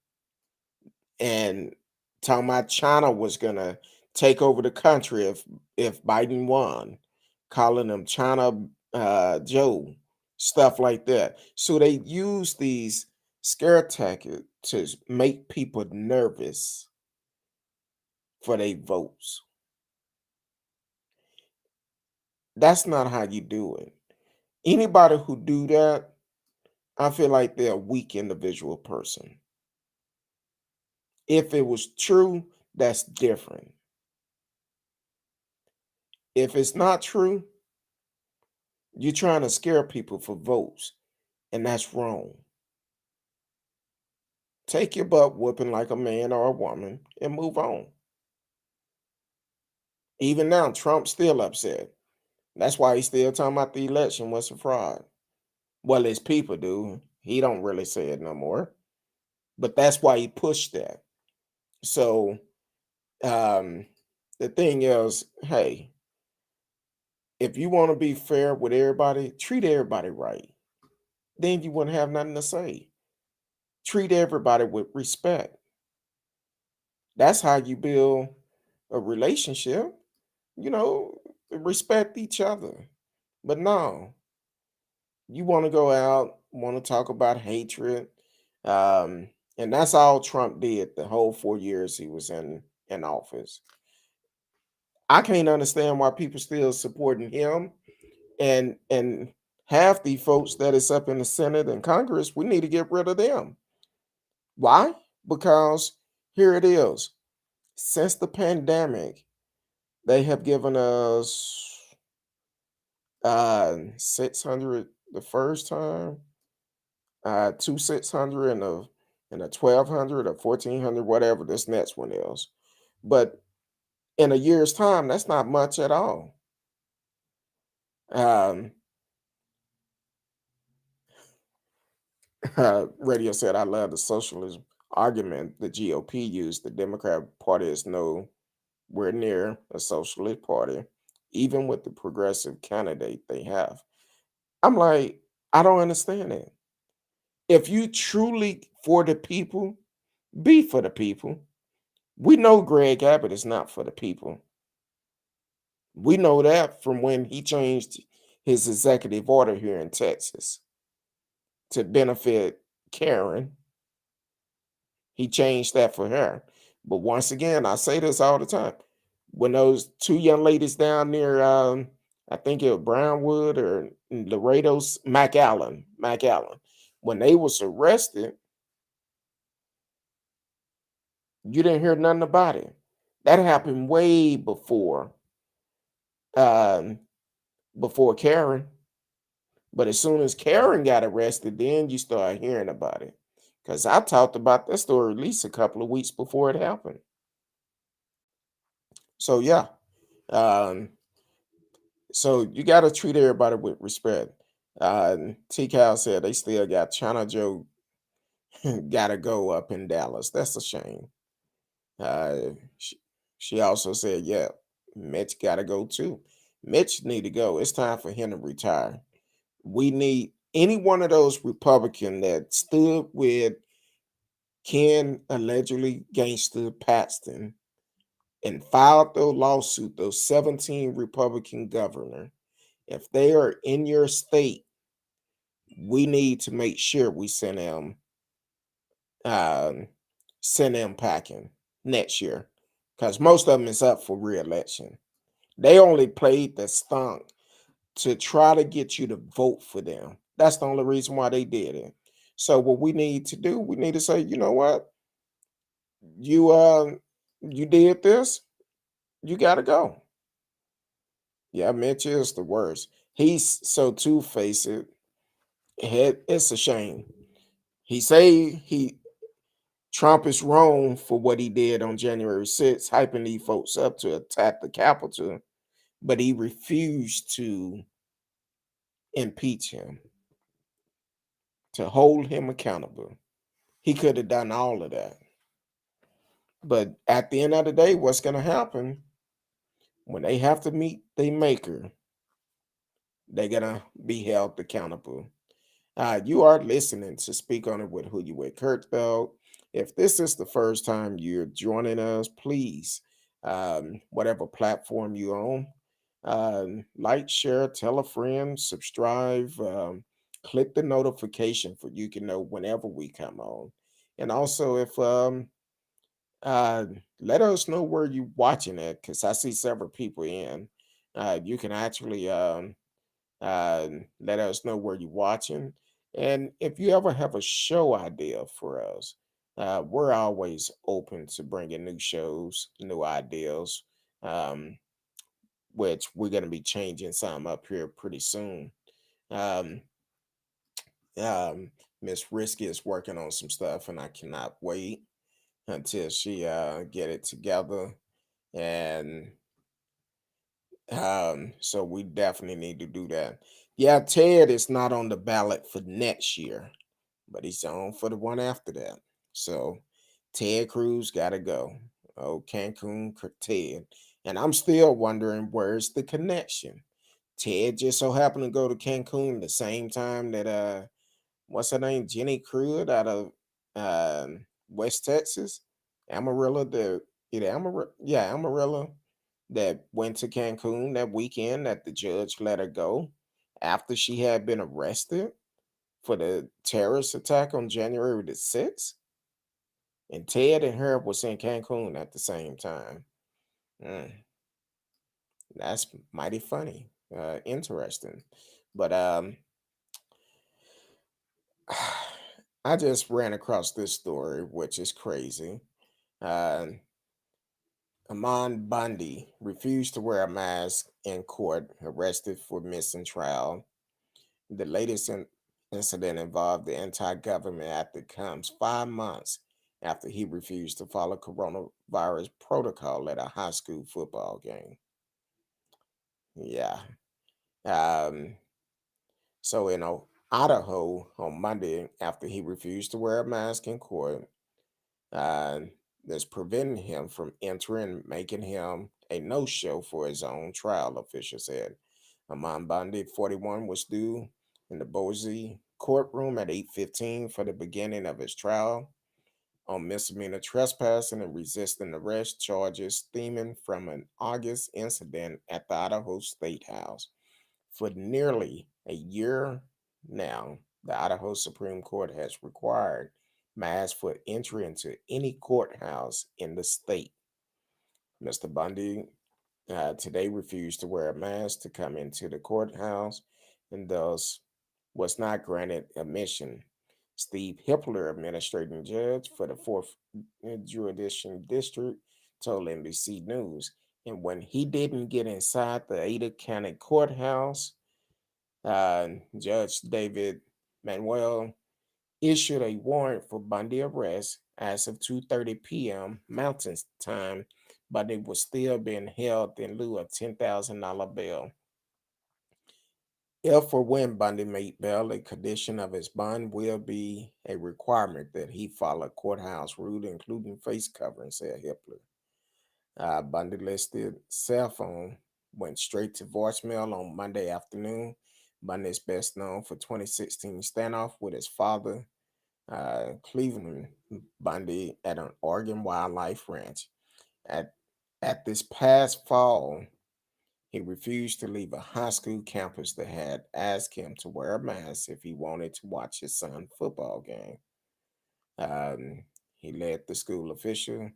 and talking about China was gonna take over the country if Biden won, calling them China Joe, stuff like that. So they use these scare tactics to make people nervous for their votes. That's not how you do it. Anybody who do that, I feel like they're a weak individual person. If it was true, that's different. If it's not true, you're trying to scare people for votes, and that's wrong. Take your butt whooping like a man or a woman and move on. Even now, Trump's still upset. That's why he's still talking about the election was a fraud. Well, his people do. He don't really say it no more. But that's why he pushed that. So um, the thing is, hey, if you want to be fair with everybody, treat everybody right. Then you wouldn't have nothing to say. Treat everybody with respect. That's how you build a relationship, you know, respect each other. But no, you want to go out, want to talk about hatred. Um, and that's all Trump did the whole 4 years he was in office. I can't understand why people still supporting him and half the folks that is up in the Senate and Congress, we need to get rid of them. Why? Because here it is. Since the pandemic, they have given us 600 the first time, two 600 and a 1200 or 1400, whatever this next one is. But in a year's time, that's not much at all. Um, Radio said, I love the socialism argument the GOP used. The Democrat Party is nowhere near a socialist party, even with the progressive candidate they have. I'm like, I don't understand it. If you truly for the people, be for the people. We know Greg Abbott is not for the people. We know that from when he changed his executive order here in Texas to benefit Karen. He changed that for her. But once again, I say this all the time. When those two young ladies down near, I think it was Brownwood or Laredo's, McAllen, when they was arrested, you didn't hear nothing about it. That happened way um, before Karen. But as soon as Karen got arrested, then you start hearing about it. Because I talked about that story at least a couple of weeks before it happened. So yeah. Um, so you gotta treat everybody with respect. T Cal said they still got China Joe gotta go up in Dallas. That's a shame. Uh, she, she also said, yeah, Mitch gotta go too. Mitch need to go. It's time for him to retire. We need any one of those Republican that stood with Ken allegedly gangster Paxton and filed the lawsuit, those 17 Republican governor. If they are in your state, we need to make sure we um, send them packing next year because most of them is up for re-election. They only played the stunt to try to get you to vote for them. That's the only reason why they did it. So what we need to do, we need to say, you know what, you did this, you got to go. Yeah, Mitch is the worst. He's so two-faced. It's a shame. He say he Trump is wrong for what he did on January 6th, hyping these folks up to attack the Capitol, but he refused to impeach him, to hold him accountable. He could have done all of that. But at the end of the day, what's going to happen when they have to meet their maker? They're going to be held accountable. You are listening to Speak On It with Who You With Kurt Bell. If this is the first time you're joining us, please, whatever platform you own, like, share, tell a friend, subscribe, click the notification for you can know whenever we come on. And also, if uh, let us know where you're watching it, because I see several people in. You can actually let us know where you're watching. And if you ever have a show idea for us, we're always open to bringing new shows, new ideas, um, which we're going to be changing some up here pretty soon. Um, um, Miss Risky is working on some stuff, and I cannot wait until she get it together. And so we definitely need to do that. Yeah, Ted is not on the ballot for next year, but he's on for the one after that. So Ted Cruz got to go. Oh, Cancun Ted. And I'm still wondering where's the connection. Ted just so happened to go to Cancun the same time that what's her name? Jenny Crude out of West Texas. Amarillo, Amarillo that went to Cancun that weekend that the judge let her go after she had been arrested for the terrorist attack on January the 6th. And Ted and her was in Cancun at the same time. Mm, that's mighty funny, interesting. But I just ran across this story, which is crazy. Uh, Amon Bundy refused to wear a mask in court, arrested for missing trial. The latest incident involved the anti-government actor comes 5 months after he refused to follow coronavirus protocol at a high school football game. Yeah. Um, so in Idaho on Monday, after he refused to wear a mask in court, uh, that's preventing him from entering, making him a no-show for his own trial, officials said. Amon Bondi, 41, was due in the Boise courtroom at 8:15 for the beginning of his trial on misdemeanor trespassing and resisting arrest charges stemming from an August incident at the Idaho State House. For nearly a year now, the Idaho Supreme Court has required masks for entry into any courthouse in the state. Mr. Bundy today refused to wear a mask to come into the courthouse and thus was not granted admission. Steve Hippler, administrating judge for the 4th Judicial District, told NBC News. And when he didn't get inside the Ada County Courthouse, Judge David Manuel issued a warrant for Bundy arrest as of 2:30 p.m. Mountain Time, but it was still being held in lieu of $10,000 bail. If or when Bundy made bail, a condition of his bond will be a requirement that he follow courthouse rule, including face covering, said Hippler. Bundy listed cell phone went straight to voicemail on Monday afternoon. Bundy is best known for 2016 standoff with his father, Cleveland Bundy, at an Oregon wildlife ranch. At, at this past fall, he refused to leave a high school campus that had asked him to wear a mask if he wanted to watch his son's football game. Um, he led the school official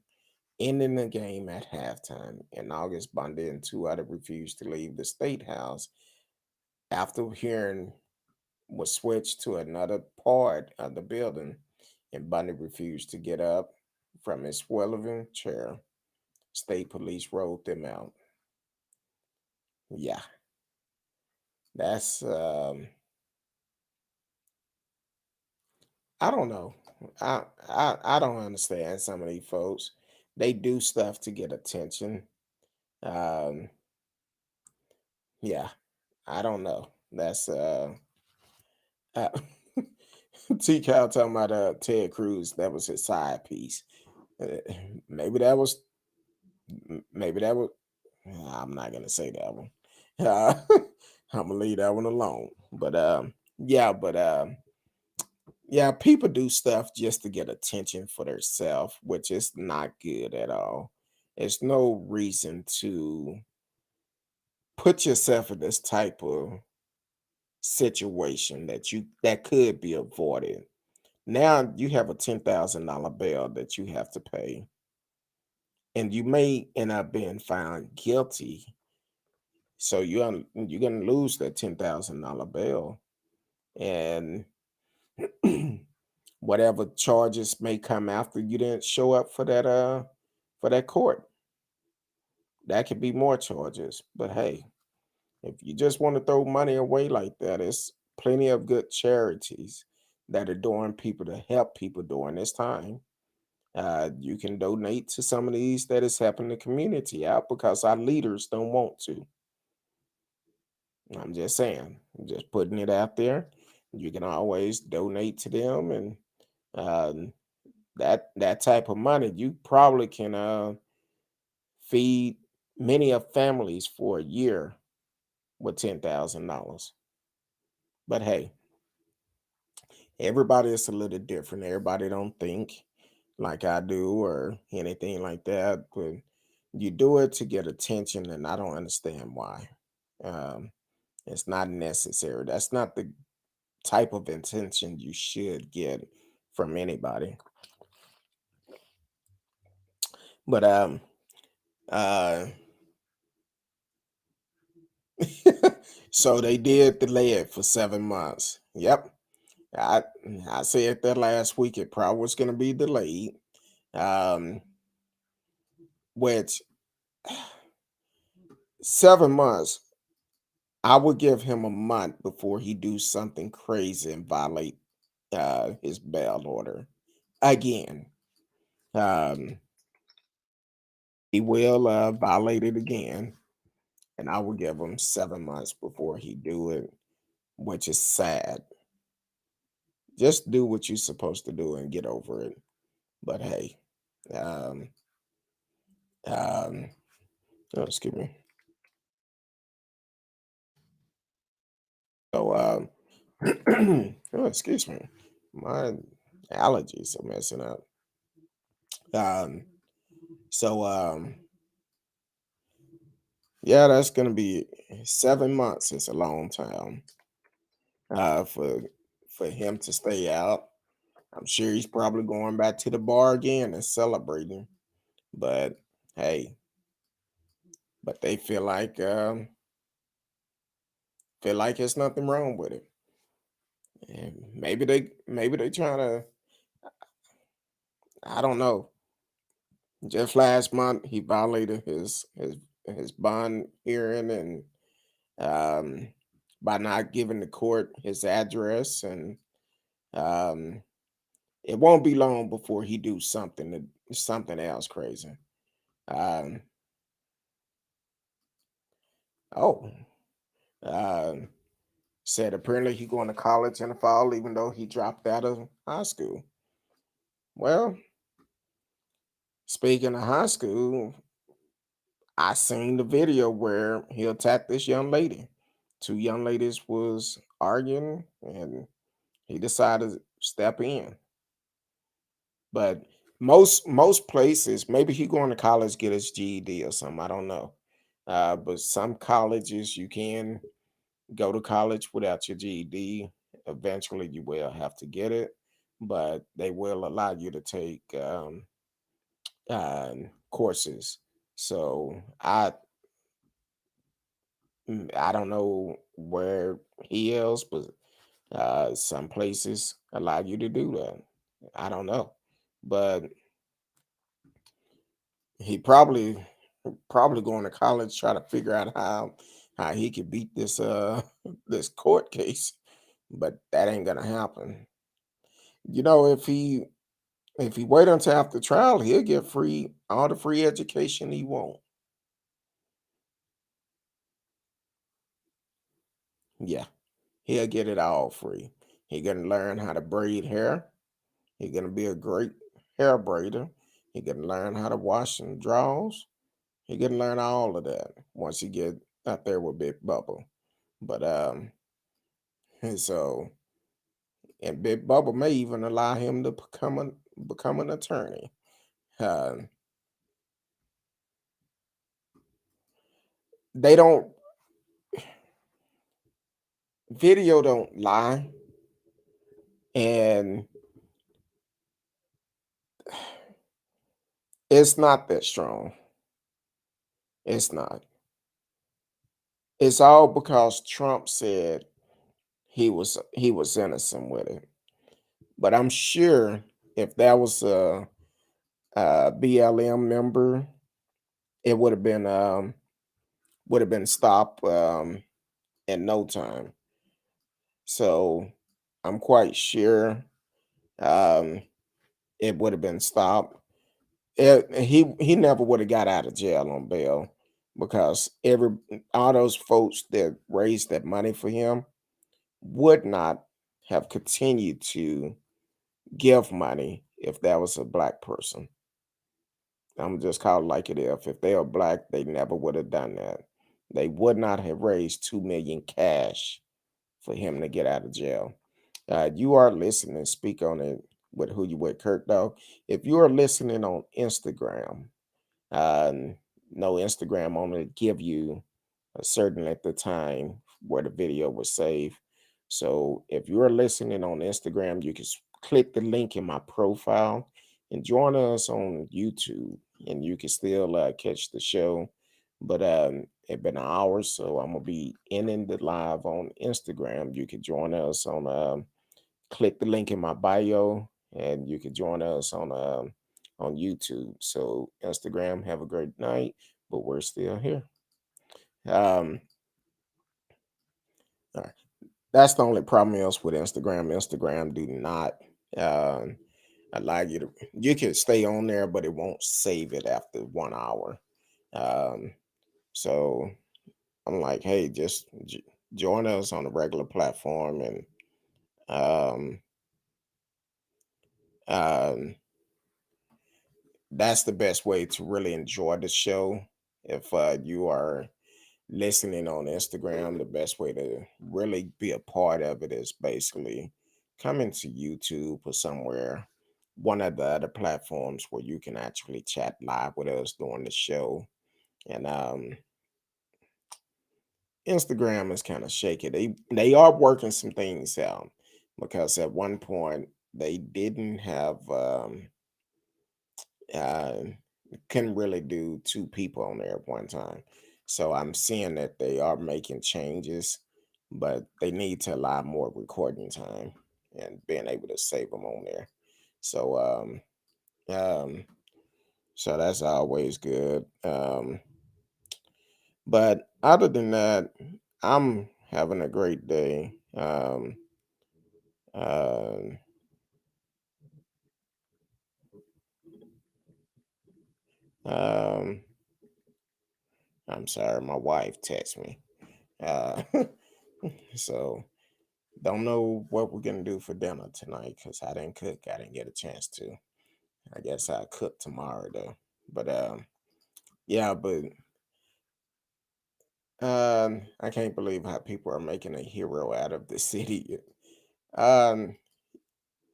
ending the game at halftime. And August Bundy and two others refused to leave the state house after hearing was switched to another part of the building, and Bundy refused to get up from his sweltering chair. State police rolled them out. Yeah, that's I don't know. I don't understand some of these folks. They do stuff to get attention. Um, yeah, I don't know. That's uh T Cal talking about Ted Cruz. That was his side piece. Uh, maybe that was maybe that was. I'm not gonna say that one. Uh, I'm gonna leave that one alone. But yeah, but yeah, people do stuff just to get attention for themselves, which is not good at all. There's no reason to put yourself in this type of situation that could be avoided. Now you have a $10,000 bail that you have to pay, and you may end up being found guilty. So you're gonna lose that $10,000 bail, and whatever charges may come after you didn't show up for that court. That could be more charges. But hey, if you just want to throw money away like that, it's plenty of good charities that are doing people to help people during this time. You can donate to some of these that is helping the community out because our leaders don't want to. I'm just saying, I'm just putting it out there. You can always donate to them, and um, that type of money you probably can feed many of families for a year with $10,000. But hey, everybody is a little different. Everybody don't think like I do or anything like that. But you do it to get attention, and I don't understand why. Um, it's not necessary. That's not the type of attention you should get from anybody. But uh so they did delay it for 7 months. Yep. I I said that last week it probably was gonna be delayed. Um which 7 months, I would give him a month before he do something crazy and violate his bail order again. Um he will violate it again, and I will give him 7 months before he do it, which is sad. Just do what you're supposed to do and get over it. But hey, um, um, oh, excuse me. So, oh, excuse me. My allergies are messing up. Um, so, yeah, that's gonna be 7 months. It's a long time uh, for for him to stay out. I'm sure he's probably going back to the bar again and celebrating. But hey, but they feel like there's nothing wrong with it. And maybe they trying to, I don't know. Just last month he violated his bond hearing, and um by not giving the court his address, and um it won't be long before he do something else crazy. Um oh um Said apparently he going to college in the fall even though he dropped out of high school. Well, speaking of high school, I seen the video where he attacked this young lady. Two young ladies was arguing, and he decided to step in. But most places, maybe he going to college get his GED or something. I don't know. But some colleges you can go to college without your GED. Eventually, you will have to get it, but they will allow you to take courses. So I don't know where he is, but some places allow you to do that. I don't know, but he probably going to college try to figure out how he could beat this this court case, but that ain't gonna happen. You know, if he wait until after trial, he'll get free all the free education he want. Yeah, he'll get it all free. He gonna learn how to braid hair. He gonna be a great hair braider. He gonna learn how to wash some drawers. He gonna learn all of that once he get out there with Big Bubble. But and so and Big Bubble may even allow him to become an attorney. Uh, they don't video don't lie, and it's not that strong. It's not. It's all because Trump said he was innocent with it. But I'm sure if that was a BLM member, it would have been stopped in no time. So I'm quite sure um, it would have been stopped. He never would have got out of jail on bail because every all those folks that raised that money for him would not have continued to give money if that was a black person. I'm just call it like it is. If they are black, they never would have done that. They would not have raised 2 million cash for him to get out of jail. You are listening. Speak on it with who you with, Kurt. Though, if you are listening on Instagram, uh, no Instagram only give you a certain length of time where the video was saved. So if you're listening on Instagram, you can click the link in my profile and join us on YouTube, and you can still catch the show. But it's been an hour, so I'm gonna be ending the live on Instagram. You can join us on click the link in my bio, and you can join us on YouTube. So Instagram, have a great night, but we're still here. Um, all right. That's the only problem else with Instagram. Instagram do not um, allow you to. You can stay on there, but it won't save it after 1 hour. Um, so I'm like, hey, just join us on a regular platform, and um, um, that's the best way to really enjoy the show. If you are listening on Instagram, the best way to really be a part of it is basically coming to YouTube or somewhere, one of the other platforms where you can actually chat live with us during the show. And Instagram is kind of shaky. They are working some things out because at one point they didn't have uh, couldn't really do two people on there at one time. So I'm seeing that they are making changes, but they need to allow more recording time and being able to save them on there. So um so that's always good. But other than that, I'm having a great day. Um um I'm sorry, my wife texted me. Uh so don't know what we're gonna do for dinner tonight because I didn't cook. I didn't get a chance to. I guess I'll cook tomorrow though. But yeah, but I can't believe how people are making a hero out of the city. Um,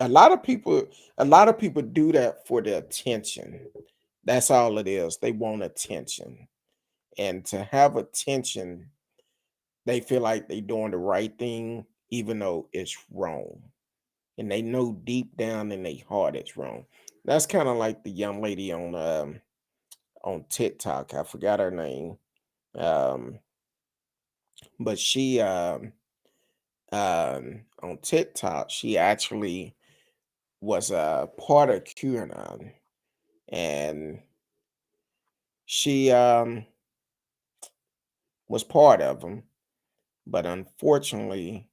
a lot of people, a lot of people do that for the attention. That's all it is. They want attention, and to have attention, they feel like they're doing the right thing, even though it's wrong, and they know deep down in their heart it's wrong. That's kind of like the young lady on TikTok. I forgot her name. Um, but she on TikTok, she actually was a part of QAnon, and she was part of them, but unfortunately,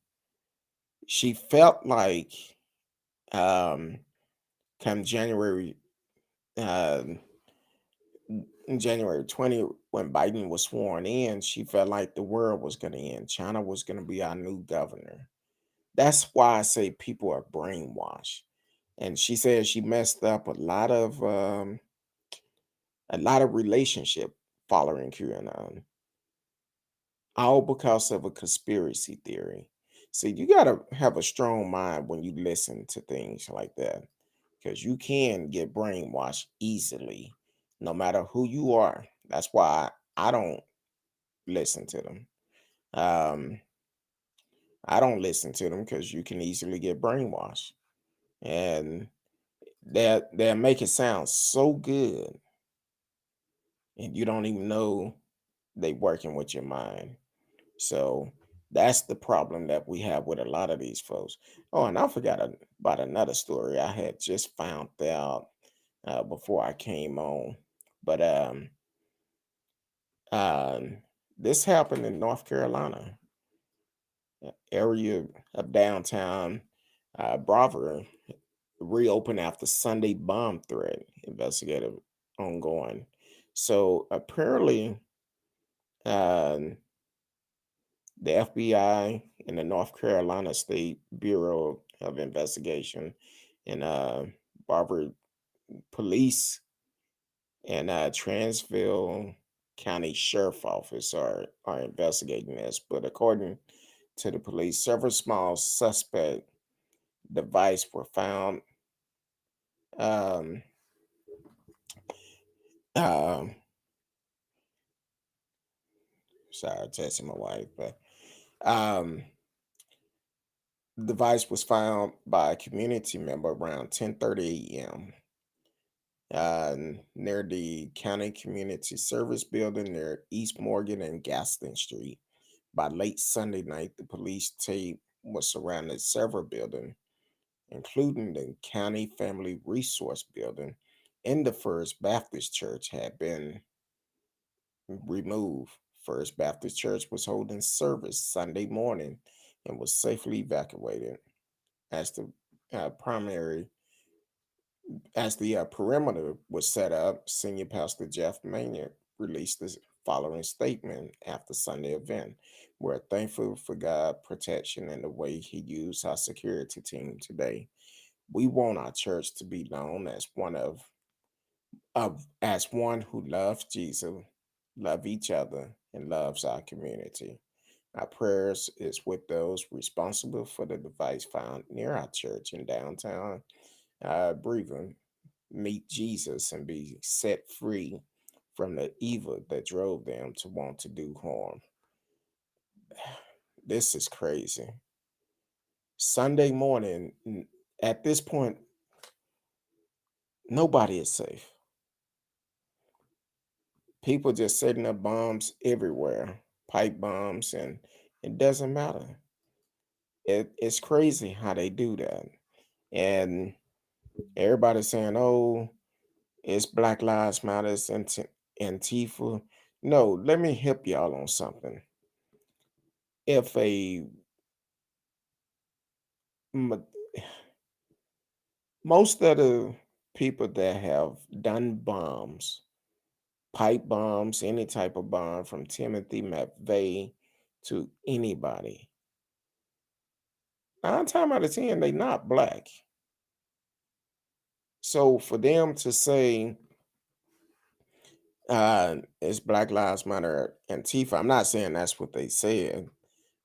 she felt like um, come um, January 20th, when Biden was sworn in, she felt like the world was going to end. China was going to be our new governor. That's why I say people are brainwashed. And she said she messed up a lot of relationship following QAnon, all because of a conspiracy theory. See, you gotta have a strong mind when you listen to things like that, because you can get brainwashed easily, no matter who you are. That's why I don't listen to them. Um, I don't listen to them because you can easily get brainwashed, and they'll make it sound so good, and you don't even know they working with your mind. So that's the problem that we have with a lot of these folks. Oh, and I forgot about another story I had just found out before I came on, but um, this happened in North Carolina, area of downtown Broward, reopened after Sunday bomb threat. Investigative ongoing. So apparently, um, the FBI and the North Carolina State Bureau of Investigation and Broward Police and Transville County Sheriff Office are investigating this. But according to the police, several small suspect devices were found. Um, um, sorry, texting my wife, but um, the device was found by a community member around 10:30 a.m. Near the County Community Service Building near East Morgan and Gaston Street. By late Sunday night, the police tape was surrounding several buildings, including the County Family Resource Building, and the First Baptist Church had been removed. First Baptist Church was holding service Sunday morning and was safely evacuated as the primary as the perimeter was set up. Senior Pastor Jeff Maynard released the following statement after Sunday event. We're thankful for God protection and the way He used our security team today. We want our church to be known as as one who loves Jesus, love each other, and loves our community. Our prayers is with those responsible for the device found near our church in downtown Breven. Meet Jesus and be set free from the evil that drove them to want to do harm. This is crazy. Sunday morning, at this point, nobody is safe. People just setting up bombs everywhere, pipe bombs, and it doesn't matter. It's crazy how they do that. And everybody's saying, oh, it's Black Lives Matter, it's Antifa. No, let me help y'all on something. If m- most of the people that have done bombs, pipe bombs, any type of bomb, from Timothy McVeigh to anybody, 9 times out of 10, they not black. So for them to say it's Black Lives Matter Antifa, I'm not saying that's what they said,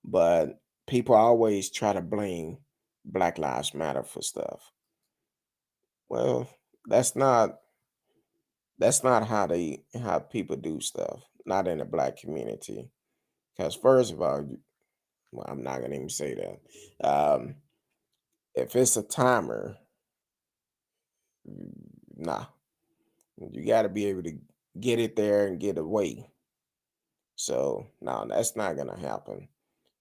but people always try to blame Black Lives Matter for stuff. Well, that's not how people do stuff. Not in the black community. Because first of all, well, I'm not gonna even say that. If it's a timer, Nah, you got to be able to get it there and get away. So no, that's not gonna happen.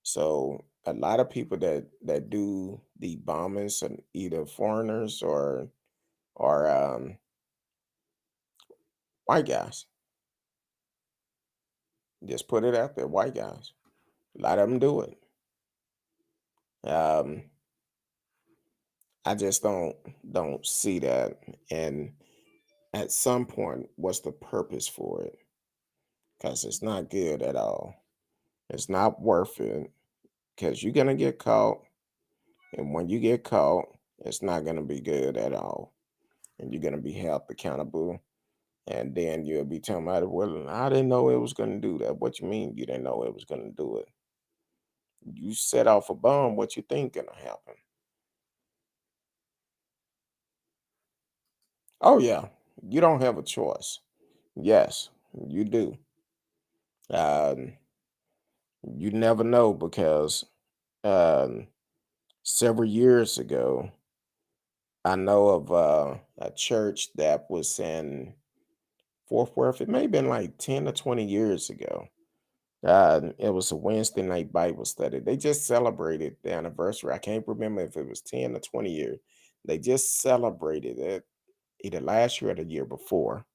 So a lot of people that do the bombings are either foreigners or white guys. Just put it out there, white guys. A lot of them do it. Um, I just don't see that. And at some point, what's the purpose for it? Because it's not good at all. It's not worth it because you're gonna get caught, and when you get caught, it's not gonna be good at all, and you're gonna be held accountable. And then you'll be telling me, well, I didn't know it was gonna do that. What you mean you didn't know it was gonna do it? You set off a bomb. What you think gonna happen? Oh yeah, you don't have a choice. Yes, you do. Um, you never know because um, several years ago, I know of a church that was in Fort Worth. It may have been like 10 or 20 years ago. It was a Wednesday night Bible study. They just celebrated the anniversary. I can't remember if it was 10 or 20 years. They just celebrated it either last year or the year before.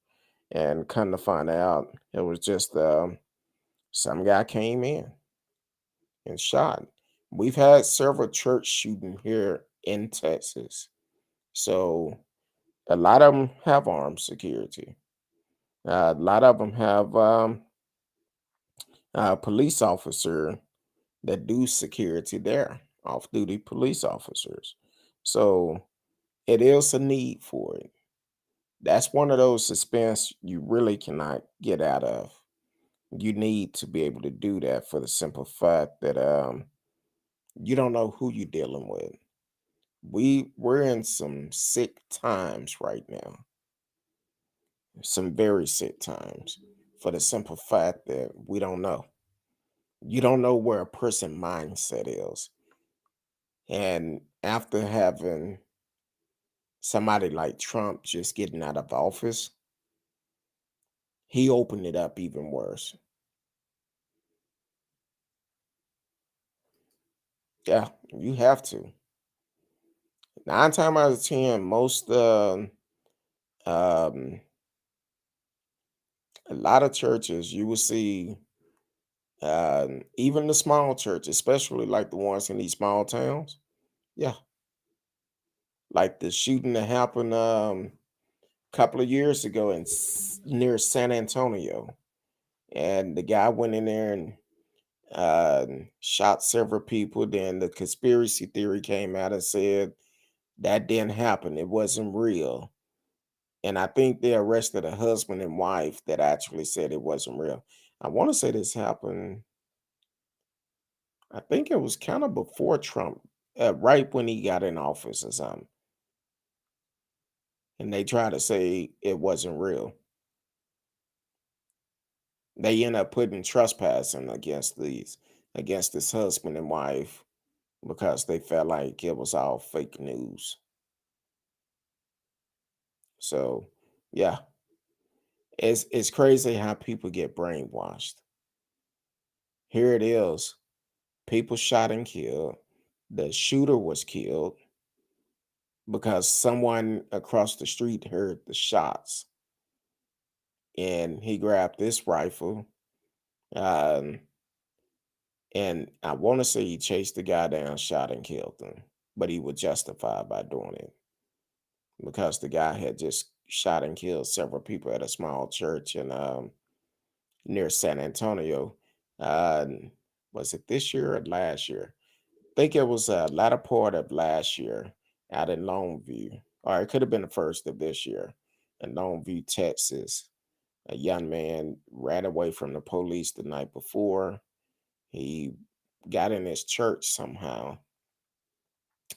And come to find out, it was just some guy came in and shot. We've had several church shooting here in Texas. So a lot of them have armed security. A lot of them have police officer that do security there, off duty police officers. So it is a need for it. That's one of those suspense you really cannot get out of. You need to be able to do that for the simple fact that you don't know who you're dealing with. We're in some sick times right now, some very sick times, for the simple fact that we don't know. You don't know where a person mindset is. And after having somebody like Trump just getting out of office, he opened it up even worse. Yeah, you have to. 9 times out of 10, most um a lot of churches you will see, even the small churches, especially like the ones in these small towns. Yeah, like the shooting that happened a couple of years ago near San Antonio, and the guy went in there and shot several people. Then the conspiracy theory came out and said that didn't happen; it wasn't real. And I think they arrested a husband and wife that actually said it wasn't real. I want to say this happened. I think it was kind of before Trump, right when he got in office or something. And they tried to say it wasn't real. They end up putting trespassing against this husband and wife because they felt like it was all fake news. So yeah, it's crazy how people get brainwashed. Here it is. People shot and killed. The shooter was killed because someone across the street heard the shots and he grabbed this rifle. Um, and I want to say he chased the guy down, shot and killed him, but he was justified by doing it because the guy had just shot and killed several people at a small church in near San Antonio. Uh, was it this year or last year? I think it was a latter part of last year out in Longview, or it could have been the first of this year in Longview, Texas. A young man ran away from the police the night before. He got in his church somehow,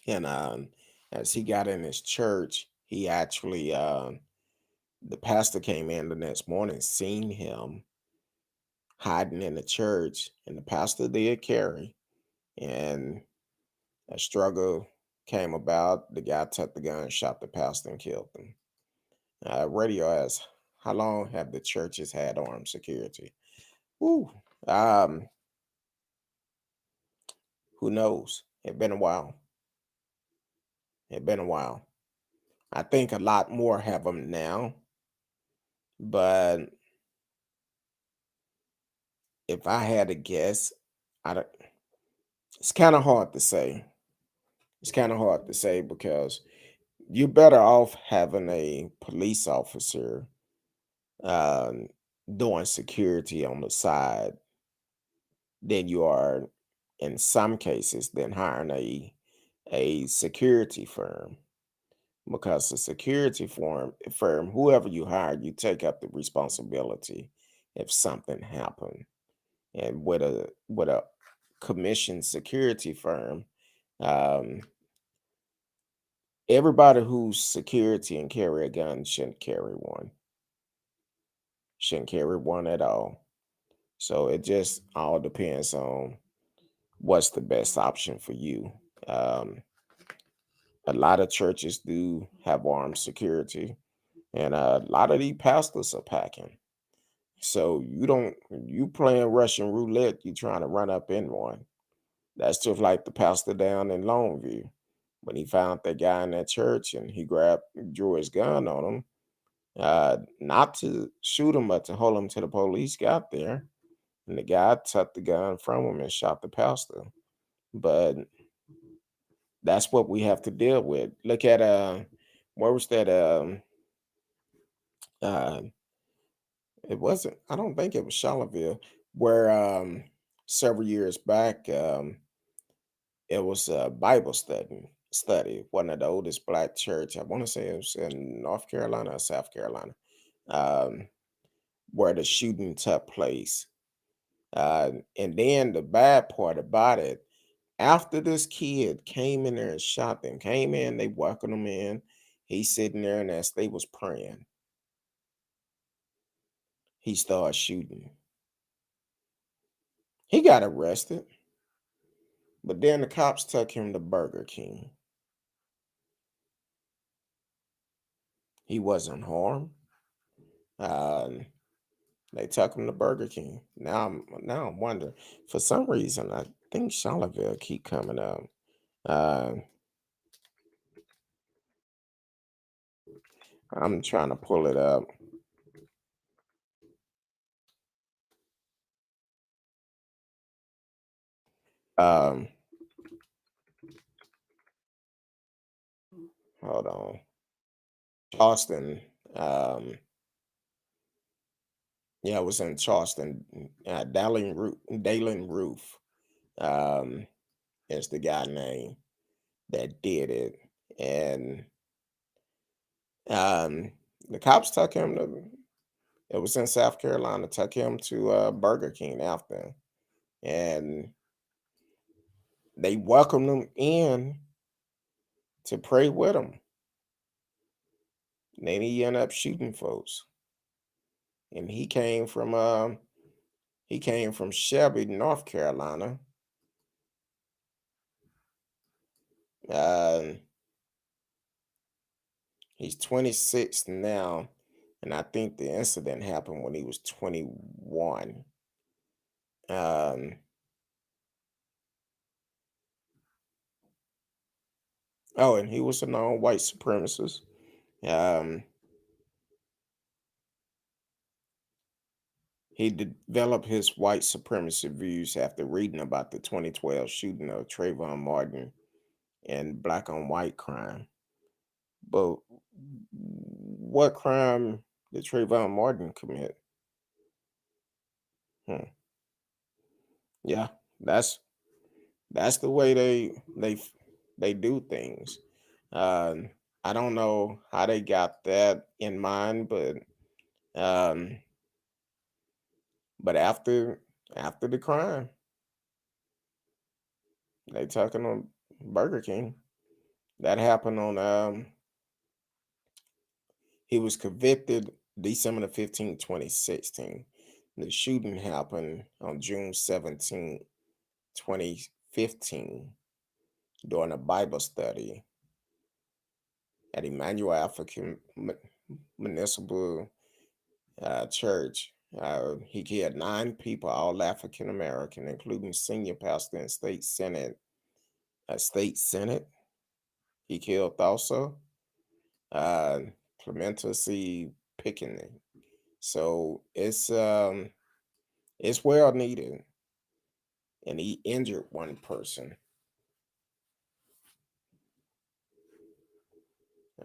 and as he got in his church, he actually the pastor came in the next morning, seen him hiding in the church, and the pastor did carry, and a struggle came about. The guy took the gun, shot the pastor, and killed him. Radio asks, how long have the churches had armed security? Ooh, um, who knows? It's been a while. It's been a while. I think a lot more have them now, but if I had to guess, I don't, it's kind of hard to say. It's kind of hard to say because you're better off having a police officer um, doing security on the side than you are in some cases than hiring a security firm, because the security firm, whoever you hire, you take up the responsibility if something happened. And with a commissioned security firm, um, everybody who's security and carry a gun shouldn't carry one at all. So it just all depends on what's the best option for you. Um, a lot of churches do have armed security, and a lot of these pastors are packing. So you playing Russian roulette, you trying to run up in one. That's just like the pastor down in Longview. When he found that guy in that church and he drew his gun on him, not to shoot him, but to hold him till the police got there. And the guy took the gun from him and shot the pastor. But that's what we have to deal with. Look at where was that? Uh, it wasn't. I don't think it was Charlottesville, where several years back it was a Bible study. One of the oldest black church. I want to say it was in North Carolina or South Carolina, um, where the shooting took place. And then the bad part about it, after this kid came in there and shot them, came in, they welcomed him in. He's sitting there, and as they was praying, he started shooting. He got arrested, but then the cops took him to Burger King. He wasn't harmed. Um, they took him to Burger King. Now I'm wondering. For some reason, I think Charlottesville keep coming up. Uh, I'm trying to pull it up. Um, hold on. Charleston. Yeah, it was in Charleston. Dalen Roof um, is the guy name that did it, and um, the cops took him to. It was in South Carolina. Took him to Burger King after, and they welcomed him in to pray with him. And then he ended up shooting folks, and he came from Shelby, North Carolina. Uh, he's 26 now, and I think the incident happened when he was 21. Um, oh, and he was a known white supremacist. Um, he developed his white supremacy views after reading about the 2012 shooting of Trayvon Martin and black on white crime. But what crime did Trayvon Martin commit? Hmm. Yeah, that's that's the way they do things. Um, I don't know how they got that in mind, um, but after the crime, they talking on Burger King. That happened on he was convicted December 15th, 2016. The shooting happened on June 17th, 2015 during a Bible study at Emmanuel African municipal church. He killed 9 people, all African American, including senior pastor and state senate. State senate. He killed also uh, Clementa C. Picking. So it's well needed, and he injured one person.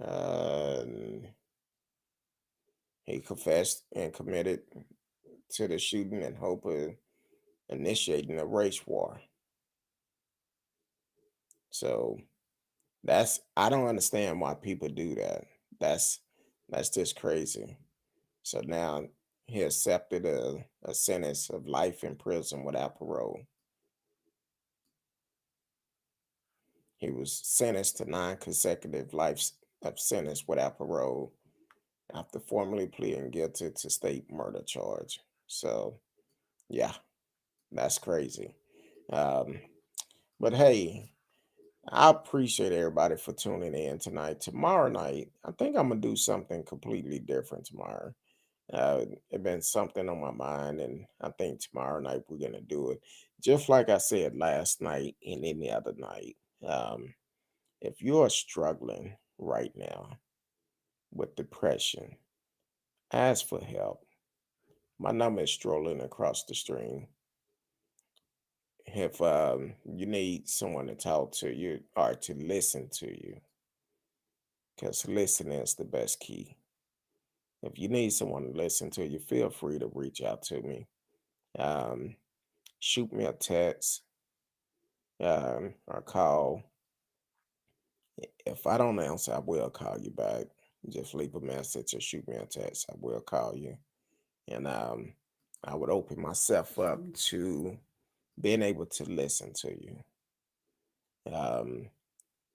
Uh, he confessed and committed to the shooting in hope of initiating a race war. So I don't understand why people do that. That's that's just crazy. So now he accepted a sentence of life in prison without parole. He was sentenced to 9 consecutive life of sentence without parole after formally pleading guilty to state murder charge. So yeah, that's crazy. Um, but hey, I appreciate everybody for tuning in tonight. Tomorrow night, I think I'm gonna do something completely different tomorrow. It been something on my mind, and I think tomorrow night we're gonna do it. Just like I said last night and any other night. If you're struggling right now with depression, ask for help. My number is strolling across the stream. If you need someone to talk to you or to listen to you, because listening is the best key. If you need someone to listen to you, feel free to reach out to me. Um, Shoot me a text or call. If I don't answer, I will call you back. Just leave a message or shoot me a text. I will call you. And I would open myself up to being able to listen to you. Um,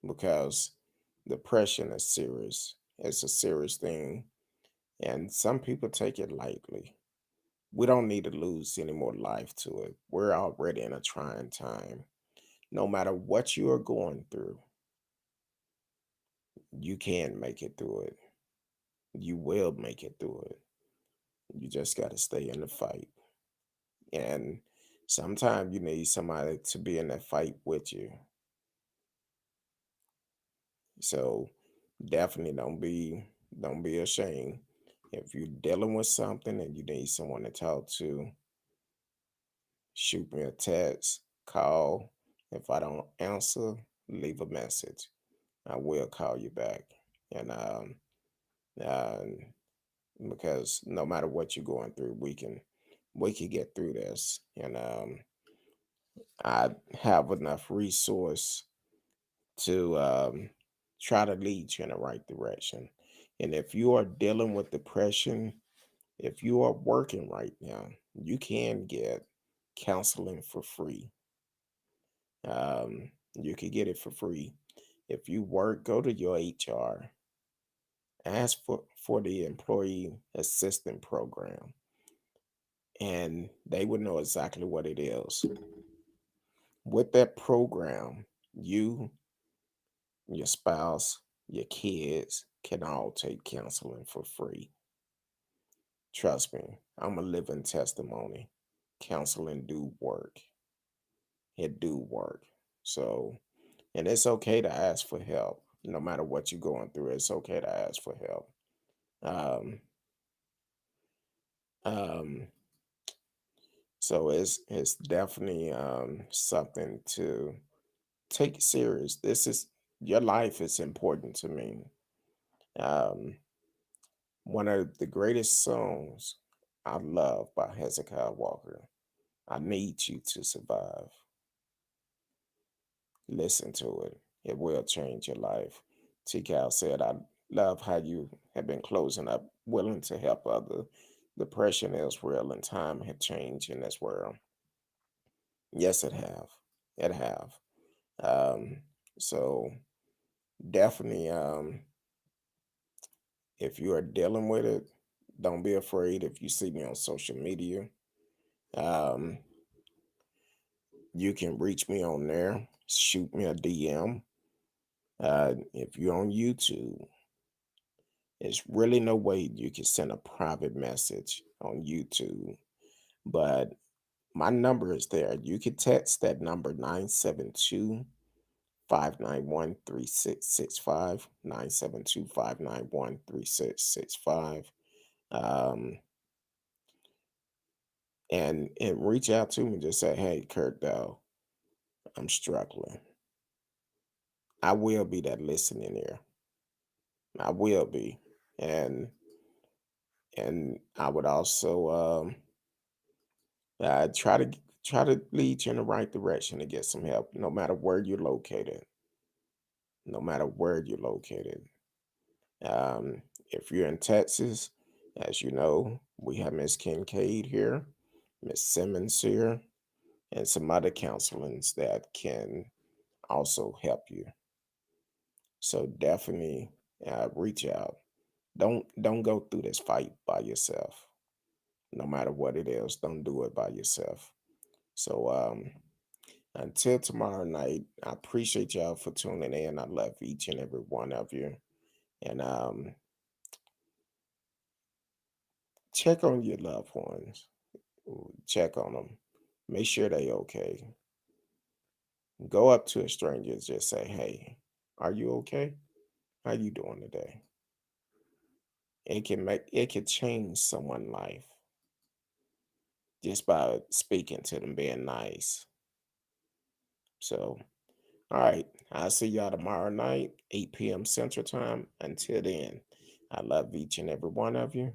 because depression is serious. It's a serious thing. And some people take it lightly. We don't need to lose any more life to it. We're already in a trying time. No matter what you are going through, you can make it through it. You will make it through it. You just got to stay in the fight. And sometimes you need somebody to be in that fight with you. So definitely don't be ashamed. If you're dealing with something and you need someone to talk to, shoot me a text, call. If I don't answer, leave a message. I will call you back. And uh, because no matter what you're going through, we can get through this. And I have enough resource to try to lead you in the right direction. And if you are dealing with depression, if you are working right now, you can get counseling for free. You can get it for free. If you work, go to your HR, ask for the employee assistant program, and they would know exactly what it is. With that program, you, your spouse, your kids can all take counseling for free. Trust me, I'm a living testimony. Counseling do work. It do work. So, and it's okay to ask for help. No matter what you're going through, it's okay to ask for help. Um, um, so it's definitely something to take serious. This is your life is important to me. Um, One of the greatest songs I love by Hezekiah Walker. I need you to survive. Listen to it. It will change your life. T. Cal said, I love how you have been closing up, willing to help others. Depression is real and time had changed in this world. Yes, it have. It have. Um, so definitely, if you are dealing with it, don't be afraid. If you see me on social media, um, you can reach me on there. Shoot me a DM. If you're on YouTube, There's really no way you can send a private message on YouTube, but my number is there. You can text that number 972-591-3665, 972-591-3665. Um, and reach out to me. Just say, hey, Kurt Dow, I'm struggling. I will be that listening ear. I will be. And I would also try to lead you in the right direction to get some help, no matter where you're located. No matter where you're located. If you're in Texas, as you know, we have Miss Kincaid here, Miss Simmons here, and some other counselings that can also help you. So definitely reach out. Don't go through this fight by yourself. No matter what it is, don't do it by yourself. So until tomorrow night, I appreciate y'all for tuning in. I love each and every one of you. And check on your loved ones. Check on them. Make sure they okay. Go up to a stranger and just say, "Hey, are you okay? How you doing today?" It can change someone's life just by speaking to them, being nice. So, all right, I'll see y'all tomorrow night, 8 p.m. Central Time. Until then, I love each and every one of you.